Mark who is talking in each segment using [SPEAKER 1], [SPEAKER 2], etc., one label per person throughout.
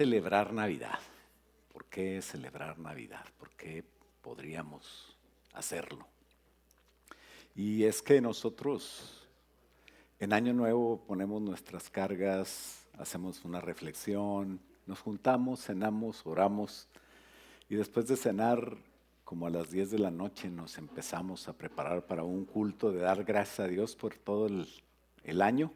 [SPEAKER 1] Celebrar Navidad. ¿Por qué celebrar Navidad? ¿Por qué podríamos hacerlo? Y es que nosotros en Año Nuevo ponemos nuestras cargas, hacemos una reflexión, nos juntamos, cenamos, oramos y después de cenar, como a las 10 de la noche, nos empezamos a preparar para un culto de dar gracias a Dios por todo el año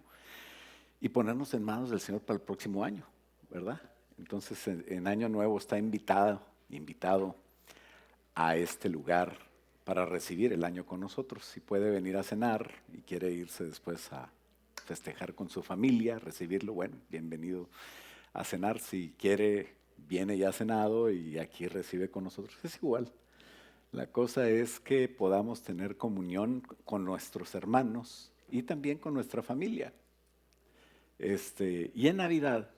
[SPEAKER 1] y ponernos en manos del Señor para el próximo año, ¿verdad? Entonces en Año Nuevo está invitado a este lugar para recibir el año con nosotros. Si puede venir a cenar y quiere irse después a festejar con su familia, recibirlo, bueno, bienvenido a cenar. Si quiere, viene ya cenado y aquí recibe con nosotros. Es igual. La cosa es que podamos tener comunión con nuestros hermanos y también con nuestra familia. Y en Navidad,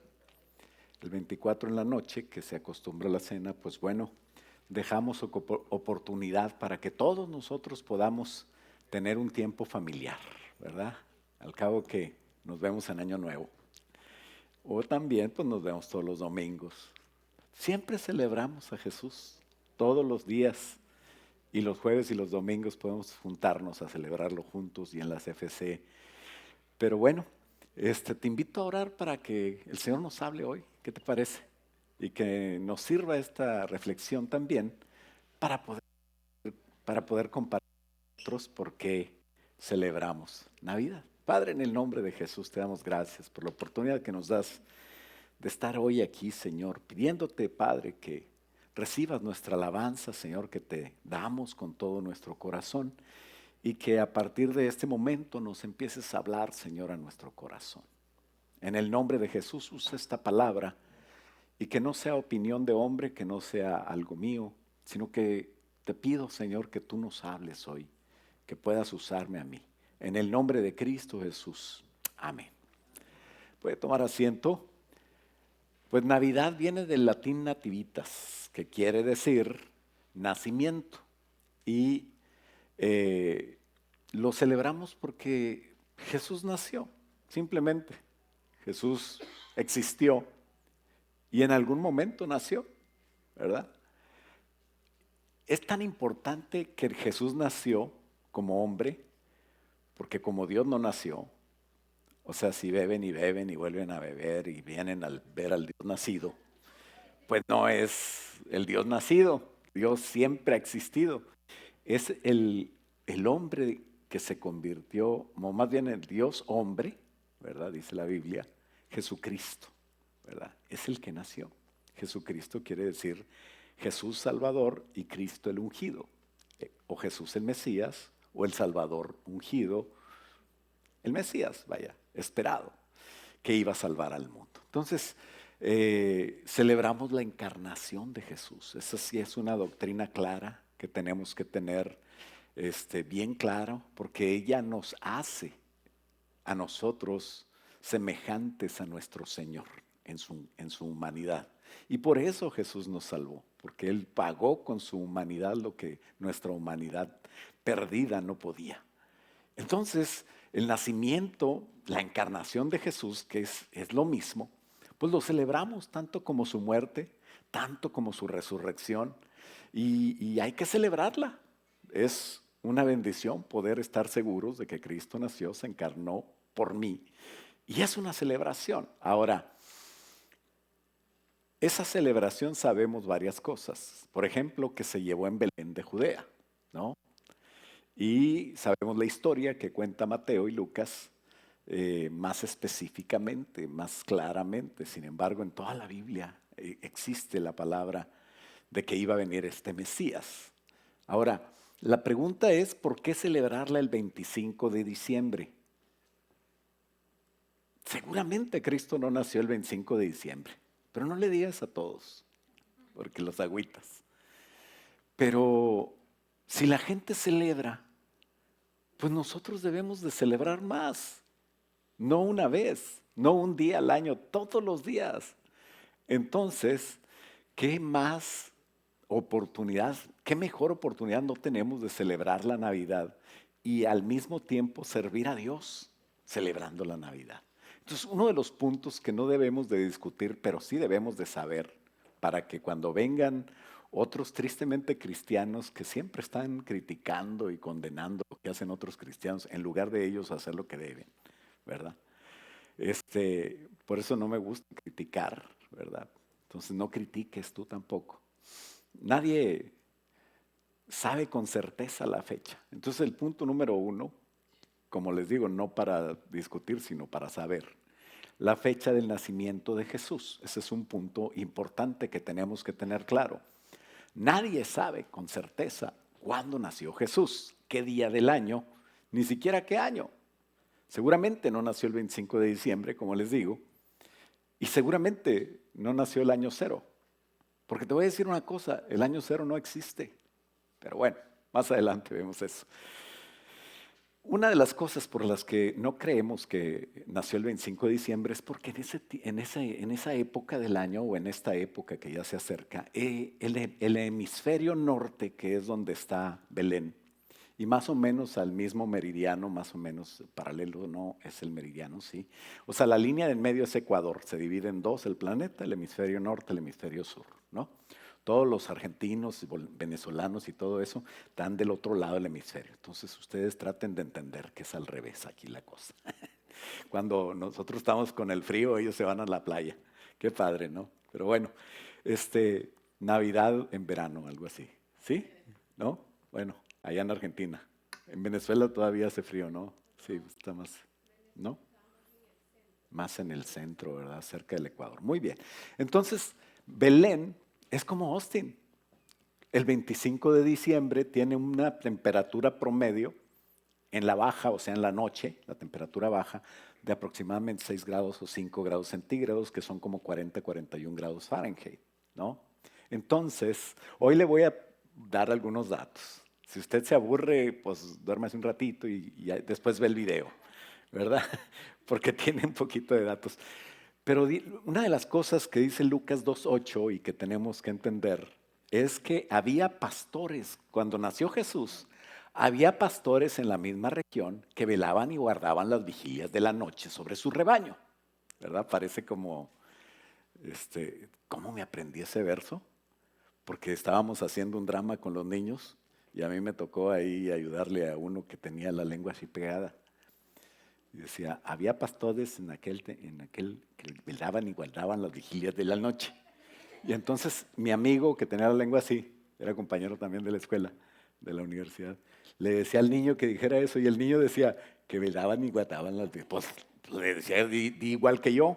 [SPEAKER 1] el 24 en la noche, que se acostumbra a la cena, pues bueno, dejamos oportunidad para que todos nosotros podamos tener un tiempo familiar, ¿verdad? Al cabo que nos vemos en Año Nuevo. O también pues nos vemos todos los domingos. Siempre celebramos a Jesús, todos los días. Y los jueves y los domingos podemos juntarnos a celebrarlo juntos y en las FC. Pero bueno, te invito a orar para que el Señor nos hable hoy. ¿Qué te parece? Y que nos sirva esta reflexión también para poder, para poder compartir nosotros por qué celebramos Navidad. Padre, en el nombre de Jesús te damos gracias por la oportunidad que nos das de estar hoy aquí, Señor, pidiéndote, Padre, que recibas nuestra alabanza, Señor, que te damos con todo nuestro corazón y que a partir de este momento nos empieces a hablar, Señor, a nuestro corazón. En el nombre de Jesús usa esta palabra y que no sea opinión de hombre, que no sea algo mío, sino que te pido, Señor, que tú nos hables hoy, que puedas usarme a mí. En el nombre de Cristo Jesús. Amén. Puede tomar asiento. Pues Navidad viene del latín nativitas, que quiere decir nacimiento. Y lo celebramos porque Jesús nació, simplemente. Jesús existió y en algún momento nació, ¿verdad? Es tan importante que Jesús nació como hombre, porque como Dios no nació, o sea, si beben y vuelven a beber y vienen a ver al Dios nacido, pues no es el Dios nacido, Dios siempre ha existido. Es el hombre que se convirtió, o más bien el Dios hombre, ¿verdad? Dice la Biblia, Jesucristo, ¿verdad? Es el que nació. Jesucristo quiere decir Jesús Salvador y Cristo el ungido, o Jesús el Mesías, o el Salvador ungido, el Mesías, vaya, esperado, que iba a salvar al mundo. Entonces, celebramos la encarnación de Jesús. Esa sí es una doctrina clara que tenemos que tener bien claro, porque ella nos hace a nosotros semejantes a nuestro Señor en su humanidad. Y por eso Jesús nos salvó, porque Él pagó con su humanidad lo que nuestra humanidad perdida no podía. Entonces, el nacimiento, la encarnación de Jesús, que es lo mismo, pues lo celebramos tanto como su muerte, tanto como su resurrección, y hay que celebrarla. Es una bendición poder estar seguros de que Cristo nació, se encarnó por mí, y es una celebración. Ahora, esa celebración sabemos varias cosas. Por ejemplo, que se llevó en Belén de Judea, ¿no? Y sabemos la historia que cuenta Mateo y Lucas más específicamente, más claramente. Sin embargo, en toda la Biblia existe la palabra de que iba a venir este Mesías. Ahora, la pregunta es, ¿por qué celebrarla el 25 de diciembre? Seguramente Cristo no nació el 25 de diciembre, pero no le digas a todos, porque los agüitas. Pero si la gente celebra, pues nosotros debemos de celebrar más, no una vez, no un día al año, todos los días. Entonces, ¿qué más oportunidad, qué mejor oportunidad no tenemos de celebrar la Navidad y al mismo tiempo servir a Dios celebrando la Navidad? Entonces, uno de los puntos que no debemos de discutir, pero sí debemos de saber, para que cuando vengan otros tristemente cristianos que siempre están criticando y condenando lo que hacen otros cristianos, en lugar de ellos hacer lo que deben, ¿verdad? Por eso no me gusta criticar, ¿verdad? Entonces no critiques tú tampoco. Nadie sabe con certeza la fecha. Entonces el punto número uno, como les digo, no para discutir, sino para saber. La fecha del nacimiento de Jesús. Ese es un punto importante que tenemos que tener claro. Nadie sabe con certeza cuándo nació Jesús, qué día del año, ni siquiera qué año. Seguramente no nació el 25 de diciembre, como les digo, y seguramente no nació el año cero. Porque te voy a decir una cosa, el año cero no existe. Pero bueno, más adelante vemos eso. Una de las cosas por las que no creemos que nació el 25 de diciembre es porque en esa época del año o en esta época que ya se acerca, el hemisferio norte, que es donde está Belén, y más o menos al mismo meridiano, más o menos paralelo, no es el meridiano, sí. O sea, la línea del medio es Ecuador, se divide en dos el planeta, el hemisferio norte, el hemisferio sur, ¿no? Todos los argentinos, venezolanos y todo eso están del otro lado del hemisferio. Entonces ustedes traten de entender que es al revés aquí la cosa. Cuando nosotros estamos con el frío, ellos se van a la playa. Qué padre, ¿no? Pero bueno, Navidad en verano, algo así. ¿Sí? ¿No? Bueno, allá en Argentina. En Venezuela todavía hace frío, ¿no? Sí, está más, ¿no? Más en el centro, ¿verdad? Cerca del Ecuador. Muy bien. Entonces, Belén es como Austin. El 25 de diciembre tiene una temperatura promedio en la baja, o sea, en la noche, la temperatura baja, de aproximadamente 6 grados o 5 grados centígrados, que son como 40, 41 grados Fahrenheit, ¿no? Entonces, hoy le voy a dar algunos datos. Si usted se aburre, pues duérmase un ratito y después ve el video, ¿verdad? Porque tiene un poquito de datos. Pero una de las cosas que dice Lucas 2.8 y que tenemos que entender es que había pastores, cuando nació Jesús, había pastores en la misma región que velaban y guardaban las vigilias de la noche sobre su rebaño, ¿verdad? Parece como, ¿cómo me aprendí ese verso? Porque estábamos haciendo un drama con los niños y a mí me tocó ahí ayudarle a uno que tenía la lengua así pegada. Y decía, había pastores en aquel que velaban y guardaban las vigilias de la noche. Y entonces mi amigo que tenía la lengua así, era compañero también de la escuela, de la universidad, le decía al niño que dijera eso y el niño decía que velaban y guardaban las vigilias. Pues le decía, di igual que yo,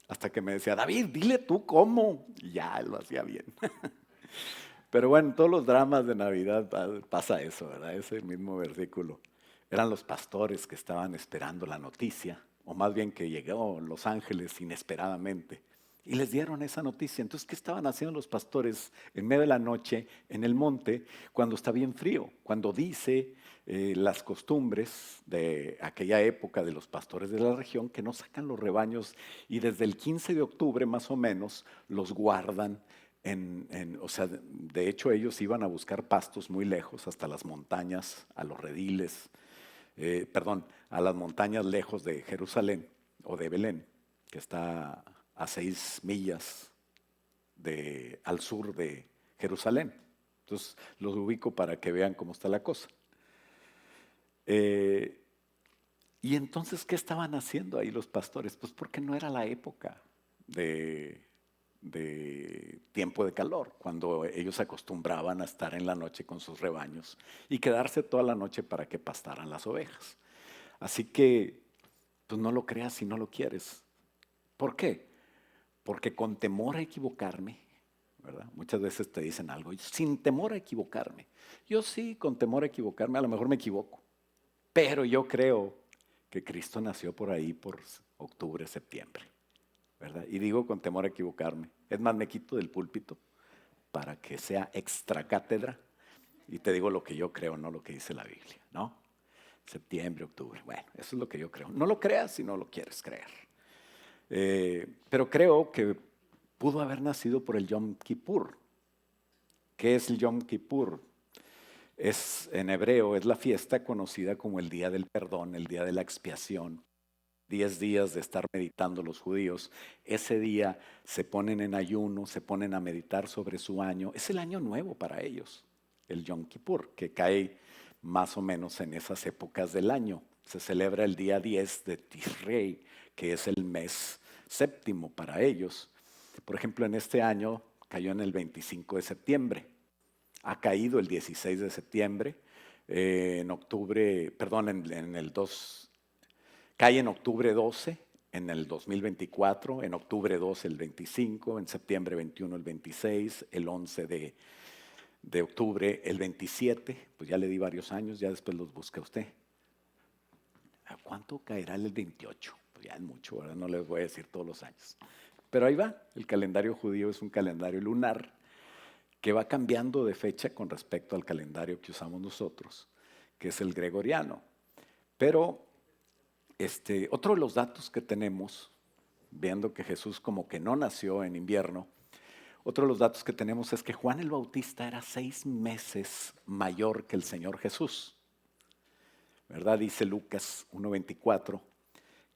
[SPEAKER 1] hasta que me decía, David, dile tú cómo. Y ya lo hacía bien. Pero bueno, en todos los dramas de Navidad pasa eso, ¿verdad? Ese mismo versículo. Eran los pastores que estaban esperando la noticia, o más bien que llegó los ángeles inesperadamente y les dieron esa noticia. Entonces, ¿qué estaban haciendo los pastores en medio de la noche en el monte cuando está bien frío? Cuando dice las costumbres de aquella época de los pastores de la región que no sacan los rebaños y desde el 15 de octubre más o menos los guardan o sea, de hecho ellos iban a buscar pastos muy lejos, hasta las montañas, a los rediles, perdón, a las montañas lejos de Jerusalén o de Belén, que está a 6 millas al sur de Jerusalén. Entonces los ubico para que vean cómo está la cosa. Y entonces, ¿qué estaban haciendo ahí los pastores? Pues porque no era la época de tiempo de calor, cuando ellos se acostumbraban a estar en la noche con sus rebaños y quedarse toda la noche para que pastaran las ovejas. Así que, pues no lo creas si no lo quieres. ¿Por qué? Porque con temor a equivocarme, ¿verdad? Muchas veces te dicen algo, sin temor a equivocarme. Yo sí, con temor a equivocarme, a lo mejor me equivoco, pero yo creo que Cristo nació por ahí, por octubre, septiembre. ¿Verdad? Y digo con temor a equivocarme. Es más, me quito del púlpito para que sea extra cátedra y te digo lo que yo creo, no lo que dice la Biblia, ¿no? Septiembre, octubre, bueno, eso es lo que yo creo. No lo creas si no lo quieres creer. Pero creo que pudo haber nacido por el Yom Kippur. ¿Qué es el Yom Kippur? En hebreo es la fiesta conocida como el Día del Perdón, el Día de la Expiación, 10 días de estar meditando los judíos. Ese día se ponen en ayuno, se ponen a meditar sobre su año. Es el año nuevo para ellos, el Yom Kippur, que cae más o menos en esas épocas del año. Se celebra el día 10 de Tishrei, que es el mes séptimo para ellos. Por ejemplo, en este año cayó en el 25 de septiembre. Ha caído el 16 de septiembre. En octubre, perdón, en el 2, cae en octubre 12 en el 2024, en octubre 12 el 25, en septiembre 21 el 26, el 11 de octubre el 27, pues ya le di varios años, ya después los busca usted. ¿A cuánto caerá el 28? Pues ya es mucho, ¿verdad? No les voy a decir todos los años. Pero ahí va, el calendario judío es un calendario lunar que va cambiando de fecha con respecto al calendario que usamos nosotros, que es el gregoriano. Pero otro de los datos que tenemos, viendo que Jesús como que no nació en invierno, otro de los datos que tenemos es que Juan el Bautista era 6 meses mayor que el Señor Jesús. ¿Verdad? Dice Lucas 1:24,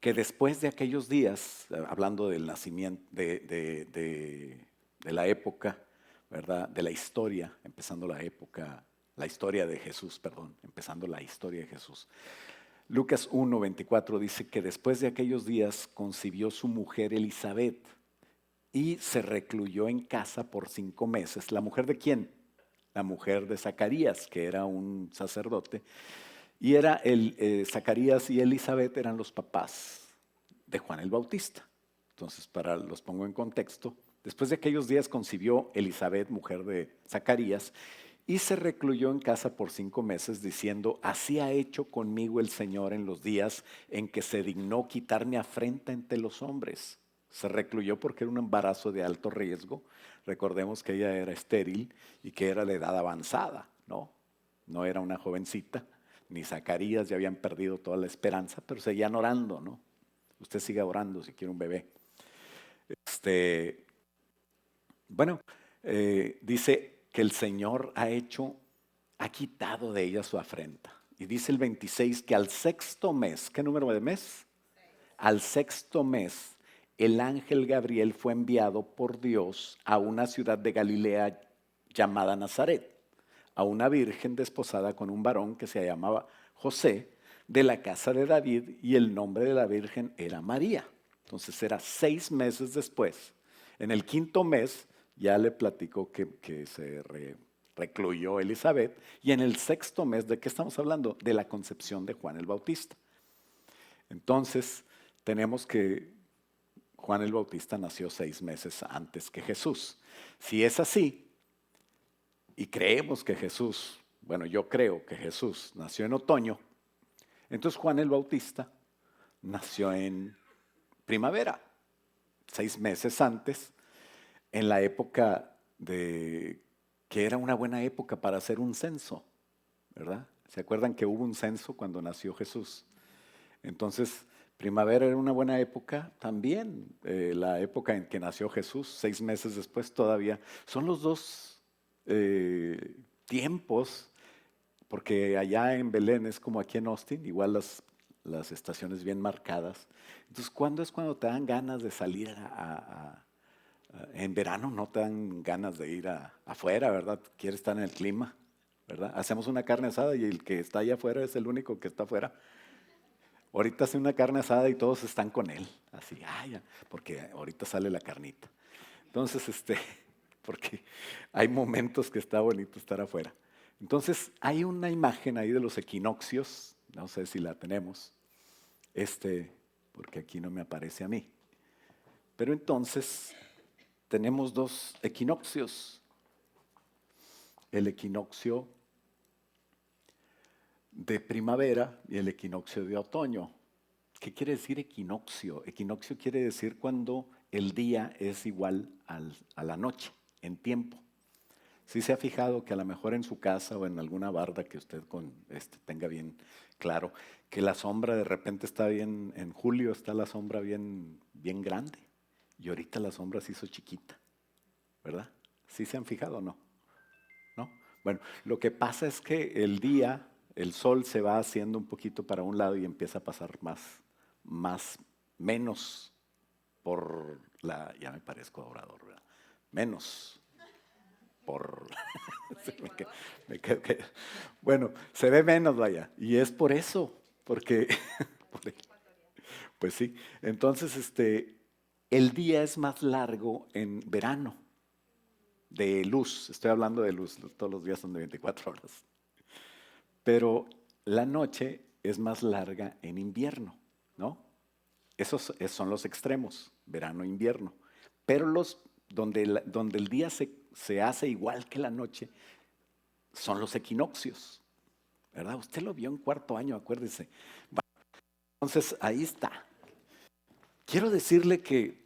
[SPEAKER 1] que después de aquellos días, hablando del nacimiento, de la época, ¿verdad? De la historia, empezando la época, la historia de Jesús, perdón, empezando la historia de Jesús. Lucas 1:24 dice que después de aquellos días concibió su mujer Elizabeth y se recluyó en casa por 5 meses. ¿La mujer de quién? La mujer de Zacarías, que era un sacerdote. Y era Zacarías y Elizabeth eran los papás de Juan el Bautista. Entonces, los pongo en contexto. Después de aquellos días concibió Elizabeth, mujer de Zacarías, y se recluyó en casa por 5 meses, diciendo: así ha hecho conmigo el Señor en los días en que se dignó quitar mi afrenta entre los hombres. Se recluyó porque era un embarazo de alto riesgo. Recordemos que ella era estéril y que era de edad avanzada, ¿no? No era una jovencita. Ni Zacarías, ya habían perdido toda la esperanza, pero seguían orando, ¿no? Usted siga orando si quiere un bebé. Bueno, dice que el Señor ha quitado de ella su afrenta. Y dice el 26 que al 6.º mes, ¿qué número de mes? Al 6.º mes, el ángel Gabriel fue enviado por Dios a una ciudad de Galilea llamada Nazaret, a una virgen desposada con un varón que se llamaba José, de la casa de David, y el nombre de la virgen era María. Entonces era 6 meses después. En el 5.º mes ya le platicó que se recluyó Elizabeth, y en el 6.º mes, ¿de qué estamos hablando? De la concepción de Juan el Bautista. Entonces tenemos que Juan el Bautista nació 6 meses antes que Jesús. Si es así, y creemos que Jesús, bueno, yo creo que Jesús nació en otoño, entonces Juan el Bautista nació en primavera, 6 meses antes, en la época que era una buena época para hacer un censo, ¿verdad? ¿Se acuerdan que hubo un censo cuando nació Jesús? Entonces, primavera era una buena época también, la época en que nació Jesús, 6 meses después todavía. Son los dos tiempos, porque allá en Belén es como aquí en Austin, igual las estaciones bien marcadas. Entonces, ¿cuándo es cuando te dan ganas de salir en verano? No te dan ganas de ir afuera, ¿verdad? Quieres estar en el clima, ¿verdad? Hacemos una carne asada y el que está allá afuera es el único que está afuera. Ahorita hace una carne asada y todos están con él, así, porque ahorita sale la carnita. Entonces, porque hay momentos que está bonito estar afuera. Entonces, hay una imagen ahí de los equinoccios, no sé si la tenemos, porque aquí no me aparece a mí. Pero entonces, tenemos 2 equinoccios. El equinoccio de primavera y el equinoccio de otoño. ¿Qué quiere decir equinoccio? Equinoccio quiere decir cuando el día es igual a la noche, en tiempo. ¿Sí se ha fijado que a lo mejor en su casa o en alguna barda que usted tenga bien claro, que la sombra de repente está bien, en julio está la sombra bien, bien grande y ahorita la sombra se hizo chiquita, ¿verdad? ¿Sí se han fijado o no? ¿No? Bueno, lo que pasa es que el día, el sol se va haciendo un poquito para un lado y empieza a pasar más, menos por la, ya me parezco a orador, ¿verdad? Menos por, sí, bueno, se ve menos, vaya, y es por eso, porque, pues sí, entonces el día es más largo en verano, de luz, estoy hablando de luz, todos los días son de 24 horas, pero la noche es más larga en invierno, ¿no? Son los extremos, verano e invierno. Pero donde el día se hace igual que la noche son los equinoccios, ¿verdad? Usted lo vio en cuarto año, acuérdese. Entonces, ahí está. Quiero decirle que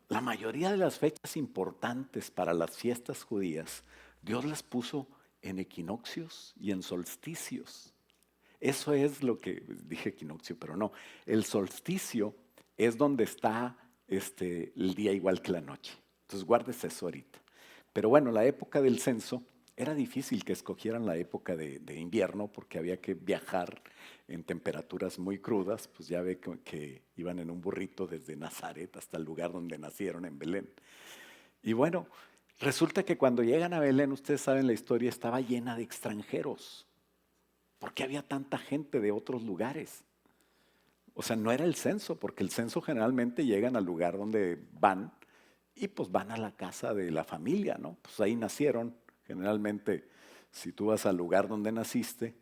[SPEAKER 1] la mayoría de las fechas importantes para las fiestas judías, Dios las puso en equinoccios y en solsticios. Eso es lo que dije equinoccio, pero no. El solsticio es donde está el día igual que la noche. Entonces guárdese eso ahorita. Pero bueno, la época del censo era difícil que escogieran la época de invierno porque había que viajar en temperaturas muy crudas. Pues ya ve que iban en un burrito desde Nazaret hasta el lugar donde nacieron, en Belén. Y bueno, resulta que cuando llegan a Belén, ustedes saben la historia, estaba llena de extranjeros. ¿Por qué había tanta gente de otros lugares? O sea, no era el censo, porque el censo generalmente llegan al lugar donde van y pues van a la casa de la familia, ¿no? Pues ahí nacieron. Generalmente, si tú vas al lugar donde naciste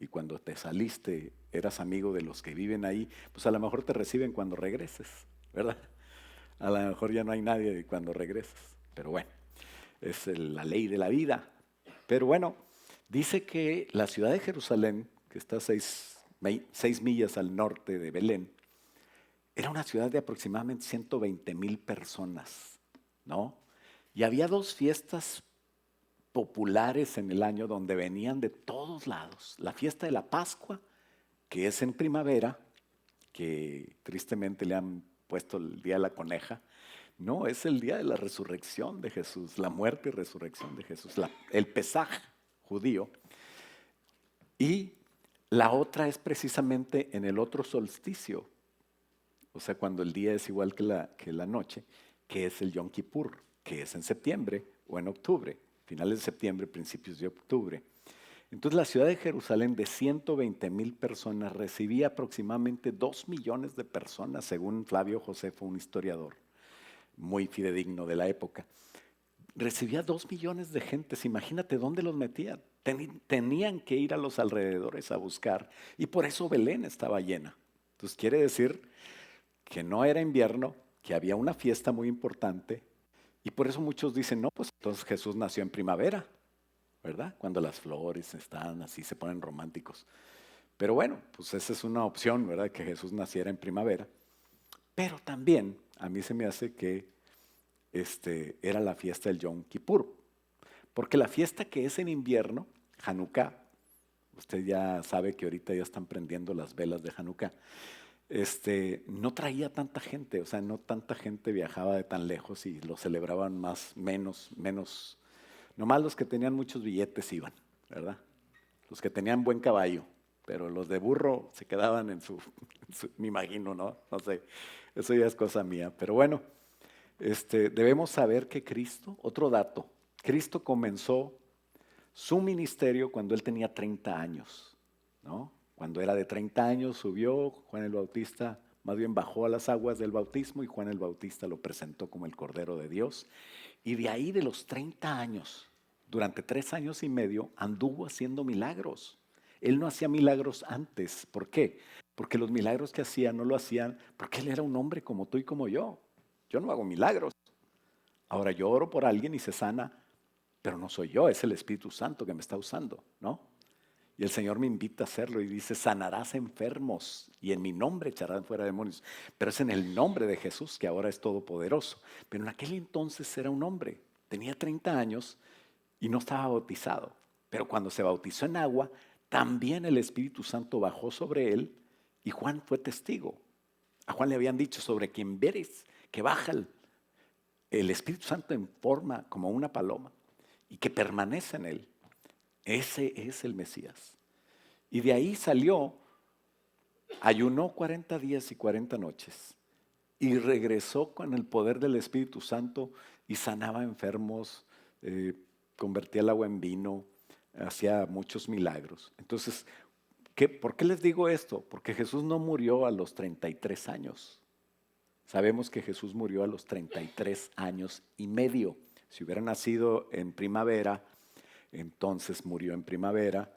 [SPEAKER 1] y cuando te saliste eras amigo de los que viven ahí, pues a lo mejor te reciben cuando regreses, ¿verdad? A lo mejor ya no hay nadie cuando regreses, pero bueno, es la ley de la vida. Pero bueno, dice que la ciudad de Jerusalén, que está a 6 millas al norte de Belén, era una ciudad de aproximadamente 120,000 personas, ¿no? Y había dos fiestas populares en el año donde venían de todos lados. La fiesta de la Pascua, que es en primavera, que tristemente le han puesto el día de la coneja. No, es el día de la resurrección de Jesús, la muerte y resurrección de Jesús, el Pesaj judío. Y la otra es precisamente en el otro solsticio, o sea, cuando el día es igual que la noche, que es el Yom Kippur, que es en septiembre o en octubre, finales de septiembre, principios de octubre. Entonces la ciudad de Jerusalén de 120,000 personas recibía aproximadamente 2 millones de personas, según Flavio Josefo, un historiador muy fidedigno de la época. Recibía 2 millones de gentes, imagínate dónde los metían. Tenían que ir a los alrededores a buscar y por eso Belén estaba llena. Entonces quiere decir que no era invierno, que había una fiesta muy importante y por eso muchos dicen, no, pues entonces Jesús nació en primavera, ¿verdad? Cuando las flores están así, se ponen románticos. Pero bueno, pues esa es una opción, ¿verdad? Que Jesús naciera en primavera. Pero también a mí se me hace que era la fiesta del Yom Kippur. Porque la fiesta que es en invierno, Hanukkah, usted ya sabe que ahorita ya están prendiendo las velas de Hanukkah, no traía tanta gente, o sea, no tanta gente viajaba de tan lejos y lo celebraban menos. Nomás los que tenían muchos billetes iban, ¿verdad? Los que tenían buen caballo, pero los de burro se quedaban me imagino, ¿no? No sé, eso ya es cosa mía. Pero bueno, debemos saber que Cristo, otro dato, Cristo comenzó su ministerio cuando él tenía 30 años, ¿no? Cuando era de 30 años subió, Juan el Bautista más bien bajó a las aguas del bautismo y Juan el Bautista lo presentó como el Cordero de Dios. Y de ahí de los 30 años, durante 3 años y medio, anduvo haciendo milagros. Él no hacía milagros antes. ¿Por qué? Porque los milagros que hacía no lo hacían porque él era un hombre como tú y como yo. Yo no hago milagros. Ahora yo oro por alguien y se sana, pero no soy yo, es el Espíritu Santo que me está usando, ¿no? Y el Señor me invita a hacerlo y dice, sanarás enfermos y en mi nombre echarán fuera demonios. Pero es en el nombre de Jesús que ahora es todopoderoso. Pero en aquel entonces era un hombre, tenía 30 años y no estaba bautizado. Pero cuando se bautizó en agua, también el Espíritu Santo bajó sobre él y Juan fue testigo. A Juan le habían dicho, sobre quien veres que baja el Espíritu Santo en forma como una paloma y que permanece en él. Ese es el Mesías. Y de ahí salió ayunó 40 días y 40 noches y regresó con el poder del Espíritu Santo y sanaba enfermos, eh, convertía el agua en vino, hacía muchos milagros. Entonces, ¿por qué les digo esto? Porque Jesús no murió a los 33 años. Sabemos que Jesús murió a los 33 años y medio. Si hubiera nacido en primavera, entonces murió en primavera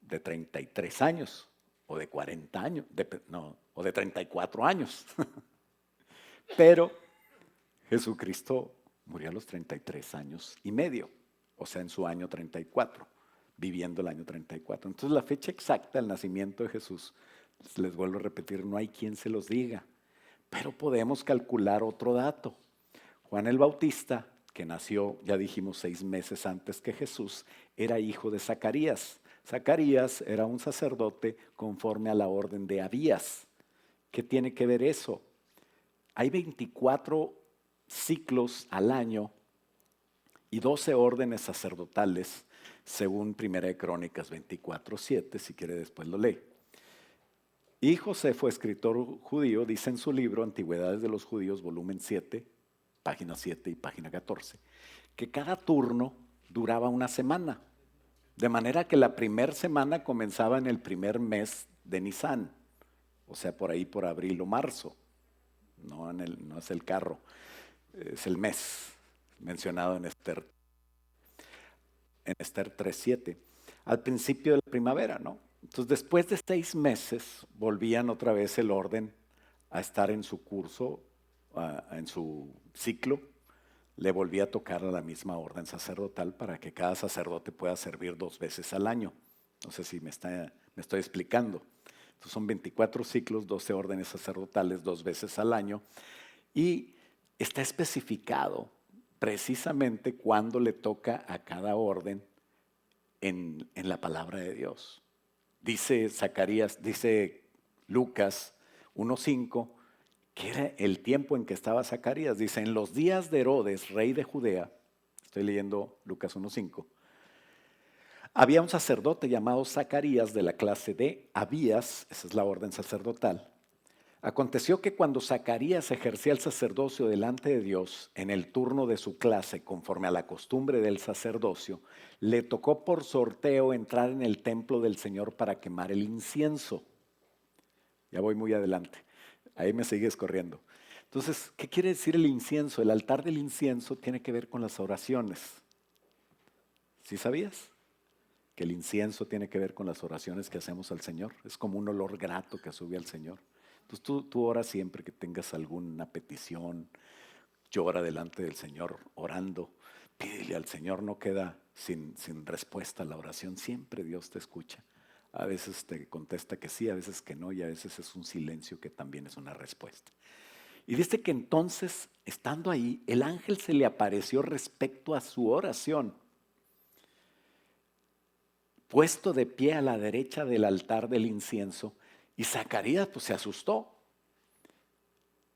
[SPEAKER 1] de 33 años o de 40 años, no, o de 34 años. Pero Jesucristo murió a los 33 años y medio, o sea, en su año 34, viviendo el año 34. Entonces la fecha exacta del nacimiento de Jesús, les vuelvo a repetir, no hay quien se los diga, pero podemos calcular otro dato. Juan el Bautista, que nació, ya dijimos, 6 meses antes que Jesús, era hijo de Zacarías. Zacarías era un sacerdote conforme a la orden de Abías. ¿Qué tiene que ver eso? Hay 24 ciclos al año y 12 órdenes sacerdotales, según Primera de Crónicas 24:7, si quiere después lo lee. Y José fue escritor judío, dice en su libro Antigüedades de los Judíos, volumen 7, página 7 y página 14, que cada turno duraba una semana. De manera que la primera semana comenzaba en el primer mes de Nisan, o sea, por ahí por abril o marzo. No es el carro, es el mes mencionado en Esther 3:7, al principio de la primavera, ¿no? Entonces, después de 6 meses, volvían otra vez el orden a estar en su curso, en su ciclo. Le volvía a tocar a la misma orden sacerdotal para que cada sacerdote pueda servir 2 veces al año. No sé si me estoy explicando. Entonces son 24 ciclos, 12 órdenes sacerdotales, 2 veces al año. Y está especificado precisamente cuándo le toca a cada orden en la palabra de Dios. Dice Zacarías, dice Lucas 1:5, que era el tiempo en que estaba Zacarías. Dice, en los días de Herodes, rey de Judea, estoy leyendo Lucas 1:5, había un sacerdote llamado Zacarías de la clase de Abías, esa es la orden sacerdotal. Aconteció que cuando Zacarías ejercía el sacerdocio delante de Dios en el turno de su clase, conforme a la costumbre del sacerdocio, le tocó por sorteo entrar en el templo del Señor para quemar el incienso. Ya voy muy adelante, ahí me sigues corriendo. Entonces, ¿qué quiere decir el incienso? El altar del incienso tiene que ver con las oraciones. ¿Sí sabías? Que el incienso tiene que ver con las oraciones que hacemos al Señor. Es como un olor grato que sube al Señor. Entonces tú oras siempre que tengas alguna petición, llora delante del Señor orando, pídele al Señor, no queda sin respuesta la oración, siempre Dios te escucha. A veces te contesta que sí, a veces que no, y a veces es un silencio que también es una respuesta. Y dice que entonces, estando ahí, el ángel se le apareció respecto a su oración, puesto de pie a la derecha del altar del incienso, y Zacarías pues se asustó.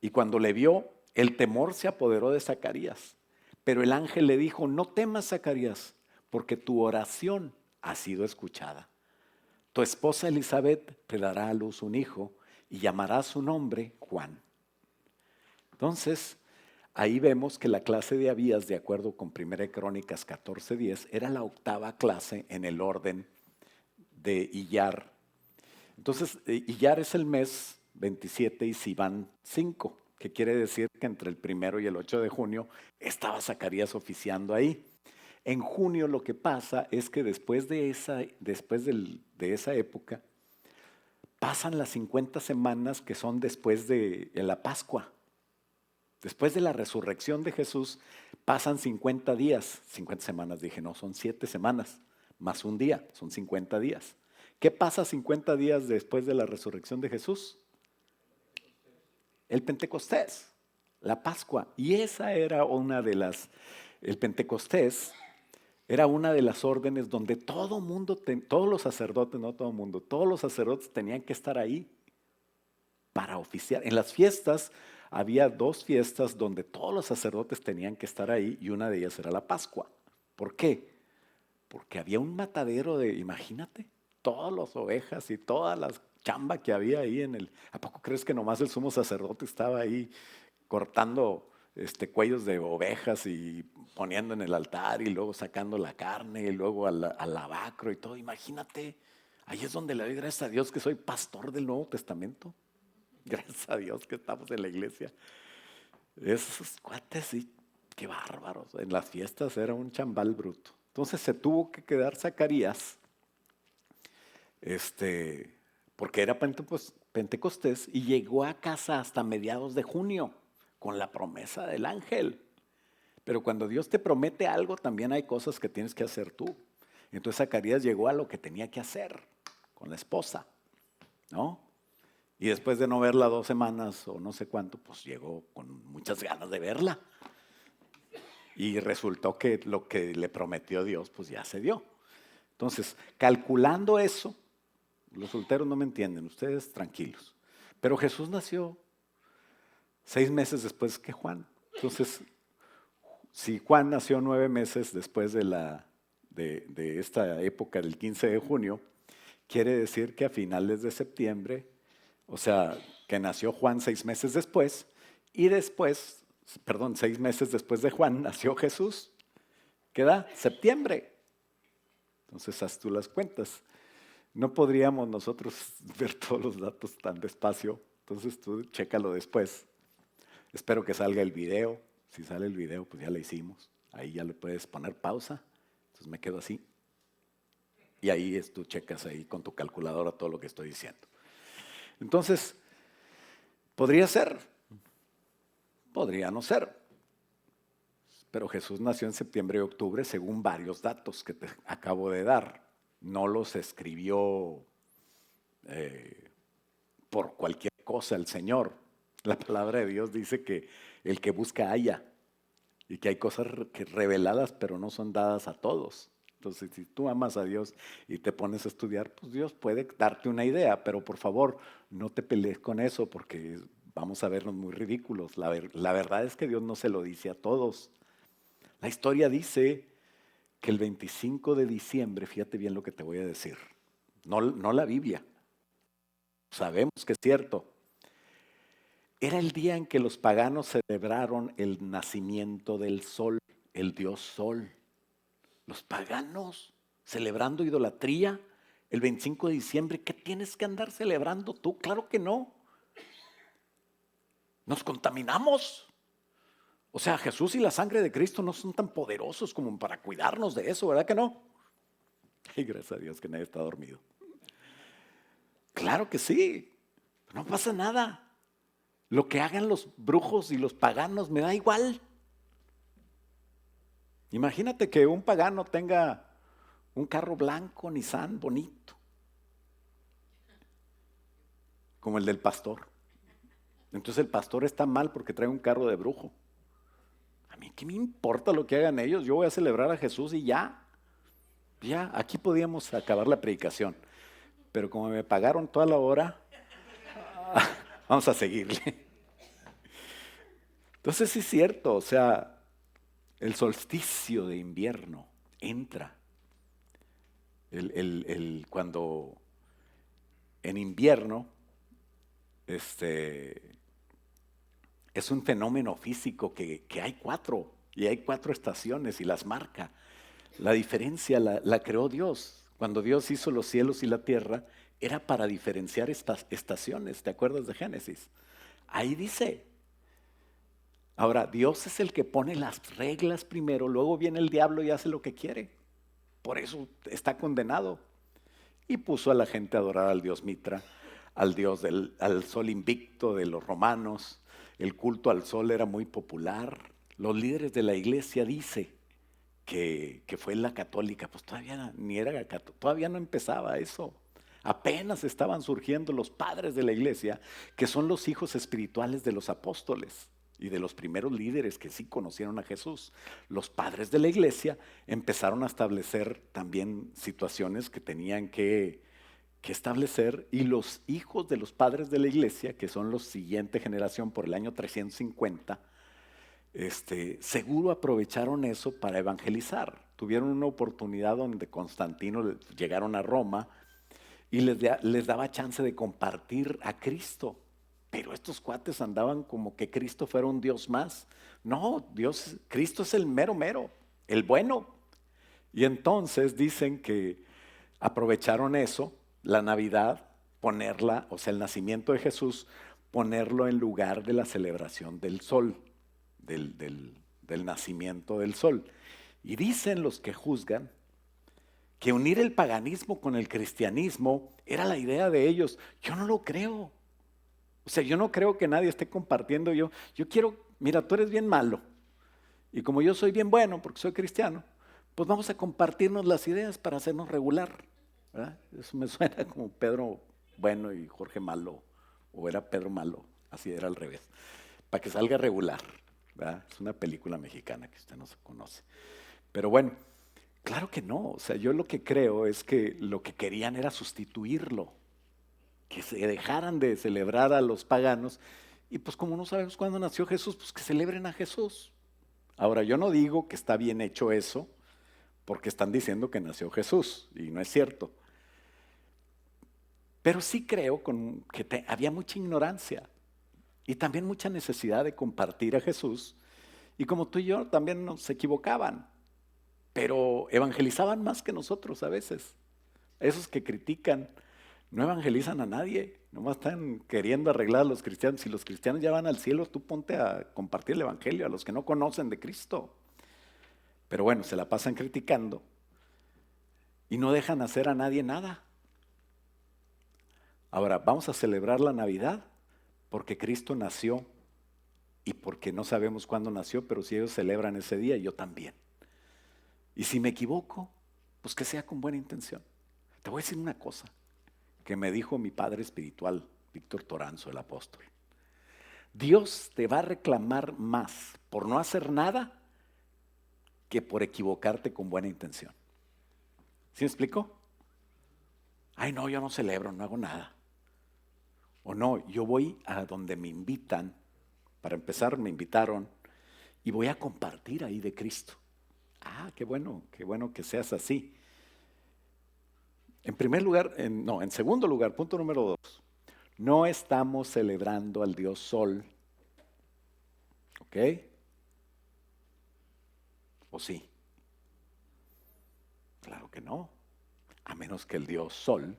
[SPEAKER 1] Y cuando le vio, el temor se apoderó de Zacarías. Pero el ángel le dijo, no temas, Zacarías, porque tu oración ha sido escuchada. Tu esposa Elizabeth te dará a luz un hijo y llamará su nombre Juan. Entonces, ahí vemos que la clase de Abías, de acuerdo con 1 Crónicas 14:10, era la octava clase en el orden de Iyar. Entonces, Iyar es el mes 27 y Sivan 5, que quiere decir que entre el 1 y el 8 de junio estaba Zacarías oficiando ahí. En junio lo que pasa es que después de esa época pasan las 50 semanas que son después de la Pascua. Después de la resurrección de Jesús pasan 50 días, 50 semanas dije, no, son 7 semanas, más un día, son 50 días. ¿Qué pasa 50 días después de la resurrección de Jesús? El Pentecostés, la Pascua. Y esa era el Pentecostés era una de las órdenes donde todo mundo, todos los sacerdotes, no todo el mundo, todos los sacerdotes tenían que estar ahí para oficiar. En las fiestas había 2 fiestas donde todos los sacerdotes tenían que estar ahí y una de ellas era la Pascua. ¿Por qué? Porque había un matadero imagínate, todas las ovejas y todas las chamba que había ahí ¿A poco crees que nomás el sumo sacerdote estaba ahí cortando cuellos de ovejas y poniendo en el altar y luego sacando la carne y luego al lavacro y todo? Imagínate, ahí es donde le doy gracias a Dios que soy pastor del Nuevo Testamento. Gracias a Dios que estamos en la iglesia. Esos cuates, sí, qué bárbaros. En las fiestas era un chambal bruto. Entonces se tuvo que quedar Zacarías, porque era Pentecostés, y llegó a casa hasta mediados de junio con la promesa del ángel. Pero cuando Dios te promete algo, también hay cosas que tienes que hacer tú. Entonces Zacarías llegó a lo que tenía que hacer con la esposa, ¿no? Y después de no verla 2 semanas o no sé cuánto, pues llegó con muchas ganas de verla. Y resultó que lo que le prometió Dios, pues ya se dio. Entonces, calculando eso, los solteros no me entienden, ustedes tranquilos. Pero Jesús nació 6 meses después que Juan. Entonces, si Juan nació 9 meses después de esta época del 15 de junio, quiere decir que a finales de septiembre, o sea, que nació Juan 6 meses después, y después, 6 meses después de Juan, nació Jesús. ¿Qué da? Septiembre. Entonces, haz tú las cuentas. No podríamos nosotros ver todos los datos tan despacio, entonces tú chécalo después. Espero que salga el video. Si sale el video, pues ya lo hicimos. Ahí ya le puedes poner pausa. Entonces me quedo así. Y ahí tú checas ahí con tu calculadora todo lo que estoy diciendo. Entonces, podría ser, podría no ser. Pero Jesús nació en septiembre y octubre según varios datos que te acabo de dar. No los escribió por cualquier cosa el Señor. La palabra de Dios dice que el que busca halla y que hay cosas reveladas pero no son dadas a todos. Entonces, si tú amas a Dios y te pones a estudiar, pues Dios puede darte una idea, pero por favor no te pelees con eso porque vamos a vernos muy ridículos. La verdad es que Dios no se lo dice a todos. La historia dice que el 25 de diciembre, fíjate bien lo que te voy a decir, no la Biblia, sabemos que es cierto, era el día en que los paganos celebraron el nacimiento del sol, el dios sol. Los paganos celebrando idolatría el 25 de diciembre, ¿qué tienes que andar celebrando tú? Claro que no. Nos contaminamos. O sea, Jesús y la sangre de Cristo no son tan poderosos como para cuidarnos de eso, ¿verdad que no? Y gracias a Dios que nadie está dormido. Claro que sí, no pasa nada. Lo que hagan los brujos y los paganos me da igual. Imagínate que un pagano tenga un carro blanco, Nissan, bonito, como el del pastor. Entonces el pastor está mal porque trae un carro de brujo. A mí, ¿qué me importa lo que hagan ellos? Yo voy a celebrar a Jesús y ya. Ya, aquí podíamos acabar la predicación. Pero como me pagaron toda la hora, vamos a seguirle. Entonces sí es cierto, o sea, el solsticio de invierno entra. Cuando en invierno, es un fenómeno físico que hay 4, y hay 4 estaciones y las marca. La diferencia la creó Dios. Cuando Dios hizo los cielos y la tierra, era para diferenciar estas estaciones. ¿Te acuerdas de Génesis? Ahí dice. Ahora, Dios es el que pone las reglas primero, luego viene el diablo y hace lo que quiere. Por eso está condenado. Y puso a la gente a adorar al dios Mitra, al sol invicto de los romanos. El culto al sol era muy popular. Los líderes de la iglesia dicen que fue la católica, pues todavía ni era católica, todavía no empezaba eso. Apenas estaban surgiendo los padres de la iglesia, que son los hijos espirituales de los apóstoles y de los primeros líderes que sí conocieron a Jesús. Los padres de la iglesia empezaron a establecer también situaciones que tenían que establecer, y los hijos de los padres de la iglesia, que son la siguiente generación por el año 350, seguro aprovecharon eso para evangelizar. Tuvieron una oportunidad donde Constantino llegaron a Roma y les daba chance de compartir a Cristo. Pero estos cuates andaban como que Cristo fuera un Dios más. No, Cristo es el mero mero, el bueno. Y entonces dicen que aprovecharon eso, la Navidad, ponerla, o sea, el nacimiento de Jesús, ponerlo en lugar de la celebración del sol, del nacimiento del sol. Y dicen los que juzgan que unir el paganismo con el cristianismo era la idea de ellos. Yo no lo creo. O sea, yo no creo que nadie esté compartiendo. Yo quiero, mira, tú eres bien malo. Y como yo soy bien bueno, porque soy cristiano, pues vamos a compartirnos las ideas para hacernos regular, ¿verdad? Eso me suena como Pedro bueno y Jorge malo, o era Pedro malo, así era al revés, para que salga regular, ¿verdad? Es una película mexicana que usted no se conoce. Pero bueno, claro que no, o sea, yo lo que creo es que lo que querían era sustituirlo, que se dejaran de celebrar a los paganos, y pues como no sabemos cuándo nació Jesús, pues que celebren a Jesús. Ahora, yo no digo que está bien hecho eso, porque están diciendo que nació Jesús, y no es cierto. Pero sí creo que había mucha ignorancia y también mucha necesidad de compartir a Jesús. Y como tú y yo también nos equivocaban, pero evangelizaban más que nosotros a veces. Esos que critican no evangelizan a nadie, nomás están queriendo arreglar a los cristianos. Si los cristianos ya van al cielo, tú ponte a compartir el evangelio a los que no conocen de Cristo. Pero bueno, se la pasan criticando y no dejan hacer a nadie nada. Ahora, vamos a celebrar la Navidad porque Cristo nació y porque no sabemos cuándo nació, pero si ellos celebran ese día, yo también. Y si me equivoco, pues que sea con buena intención. Te voy a decir una cosa que me dijo mi padre espiritual, Víctor Toranzo, el apóstol. Dios te va a reclamar más por no hacer nada que por equivocarte con buena intención. ¿Sí me explico? Ay, no, yo no celebro, no hago nada. O no, yo voy a donde me invitan. Para empezar, me invitaron y voy a compartir ahí de Cristo. Ah, qué bueno que seas así. En primer lugar, en segundo lugar, punto número 2, no estamos celebrando al Dios Sol. ¿Ok? ¿O sí? Claro que no. A menos que el Dios Sol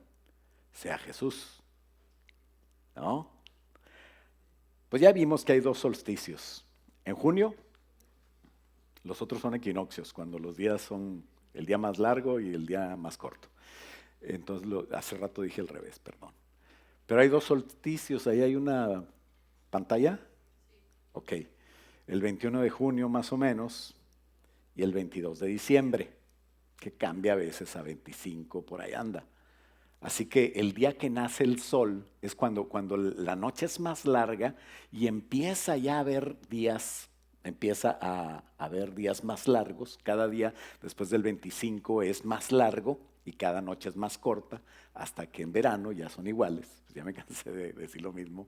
[SPEAKER 1] sea Jesús. ¿No? Pues ya vimos que hay 2 solsticios. En junio, los otros son equinoccios, cuando los días son el día más largo y el día más corto. Entonces, hace rato dije al revés, perdón. Pero hay 2 solsticios, ahí hay una pantalla. Ok, el 21 de junio más o menos y el 22 de diciembre, que cambia a veces a 25, por ahí anda. Así que el día que nace el sol es cuando la noche es más larga y empieza ya a haber días, empieza a haber días más largos. Cada día después del 25 es más largo y cada noche es más corta, hasta que en verano ya son iguales. Ya me cansé de decir lo mismo,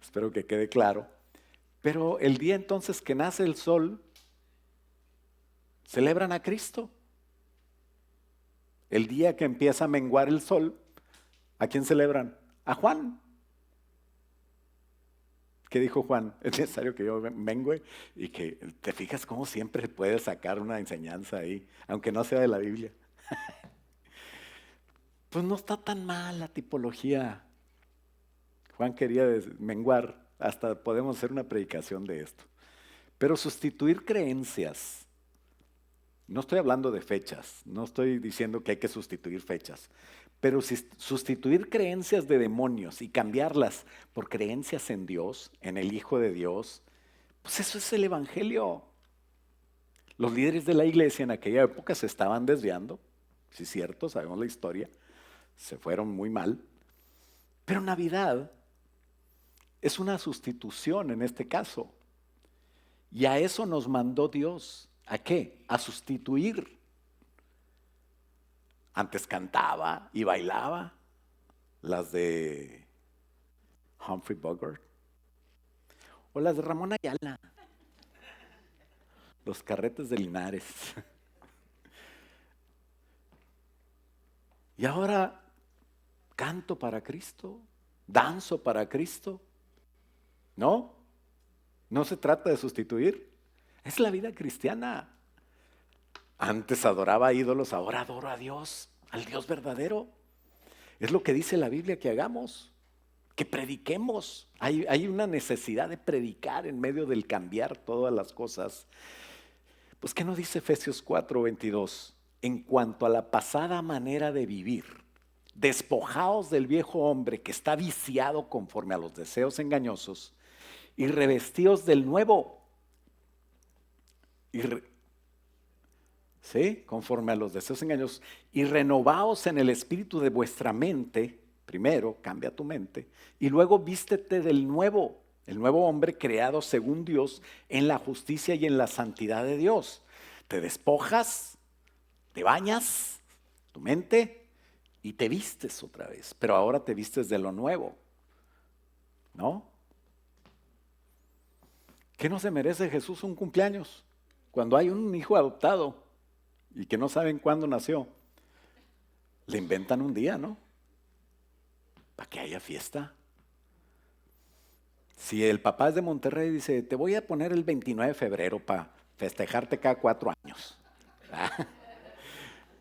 [SPEAKER 1] espero que quede claro. Pero el día entonces que nace el sol, celebran a Cristo. El día que empieza a menguar el sol, ¿a quién celebran? A Juan. ¿Qué dijo Juan? Es necesario que yo mengue y que te fijas cómo siempre puedes sacar una enseñanza ahí, aunque no sea de la Biblia. Pues no está tan mal la tipología. Juan quería menguar, hasta podemos hacer una predicación de esto. Pero sustituir creencias, no estoy hablando de fechas, no estoy diciendo que hay que sustituir fechas, pero si sustituir creencias de demonios y cambiarlas por creencias en Dios, en el Hijo de Dios, pues eso es el Evangelio. Los líderes de la iglesia en aquella época se estaban desviando, sí es cierto, sabemos la historia, se fueron muy mal, pero Navidad es una sustitución en este caso. Y a eso nos mandó Dios. ¿A qué? A sustituir. Antes cantaba y bailaba las de Humphrey Bogart o las de Ramón Ayala, los carretes de Linares. Y ahora canto para Cristo, danzo para Cristo. No, no se trata de sustituir. Es la vida cristiana. Antes adoraba ídolos, ahora adoro a Dios, al Dios verdadero. Es lo que dice la Biblia que hagamos, que prediquemos. Hay una necesidad de predicar en medio del cambiar todas las cosas. Pues, ¿qué no dice Efesios 4:22? En cuanto a la pasada manera de vivir, despojaos del viejo hombre que está viciado conforme a los deseos engañosos y revestíos del nuevo. ¿Sí? Conforme a los deseos engañosos, y renovaos en el espíritu de vuestra mente. Primero cambia tu mente y luego vístete del nuevo, el nuevo hombre creado según Dios en la justicia y en la santidad de Dios. Te despojas, te bañas tu mente y te vistes otra vez, pero ahora te vistes de lo nuevo, ¿no? ¿Qué no se merece Jesús un cumpleaños? Cuando hay un hijo adoptado y que no saben cuándo nació, le inventan un día, ¿no? Para que haya fiesta. Si el papá es de Monterrey, dice, te voy a poner el 29 de febrero para festejarte cada 4 años.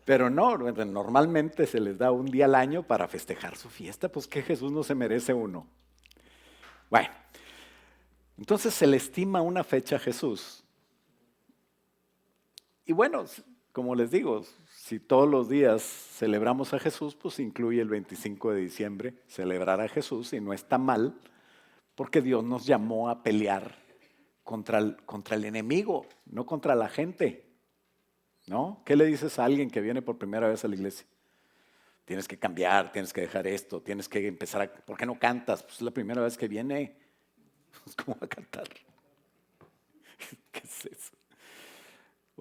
[SPEAKER 1] Pero no, normalmente se les da un día al año para festejar su fiesta, pues que Jesús no se merece uno. Bueno, entonces se le estima una fecha a Jesús. Y bueno, como les digo, si todos los días celebramos a Jesús, pues incluye el 25 de diciembre celebrar a Jesús y no está mal, porque Dios nos llamó a pelear contra el enemigo, no contra la gente, ¿no? ¿Qué le dices a alguien que viene por primera vez a la iglesia? Tienes que cambiar, tienes que dejar esto, tienes que empezar a... ¿Por qué no cantas? Pues es la primera vez que viene. ¿Cómo va a cantar? ¿Qué es eso?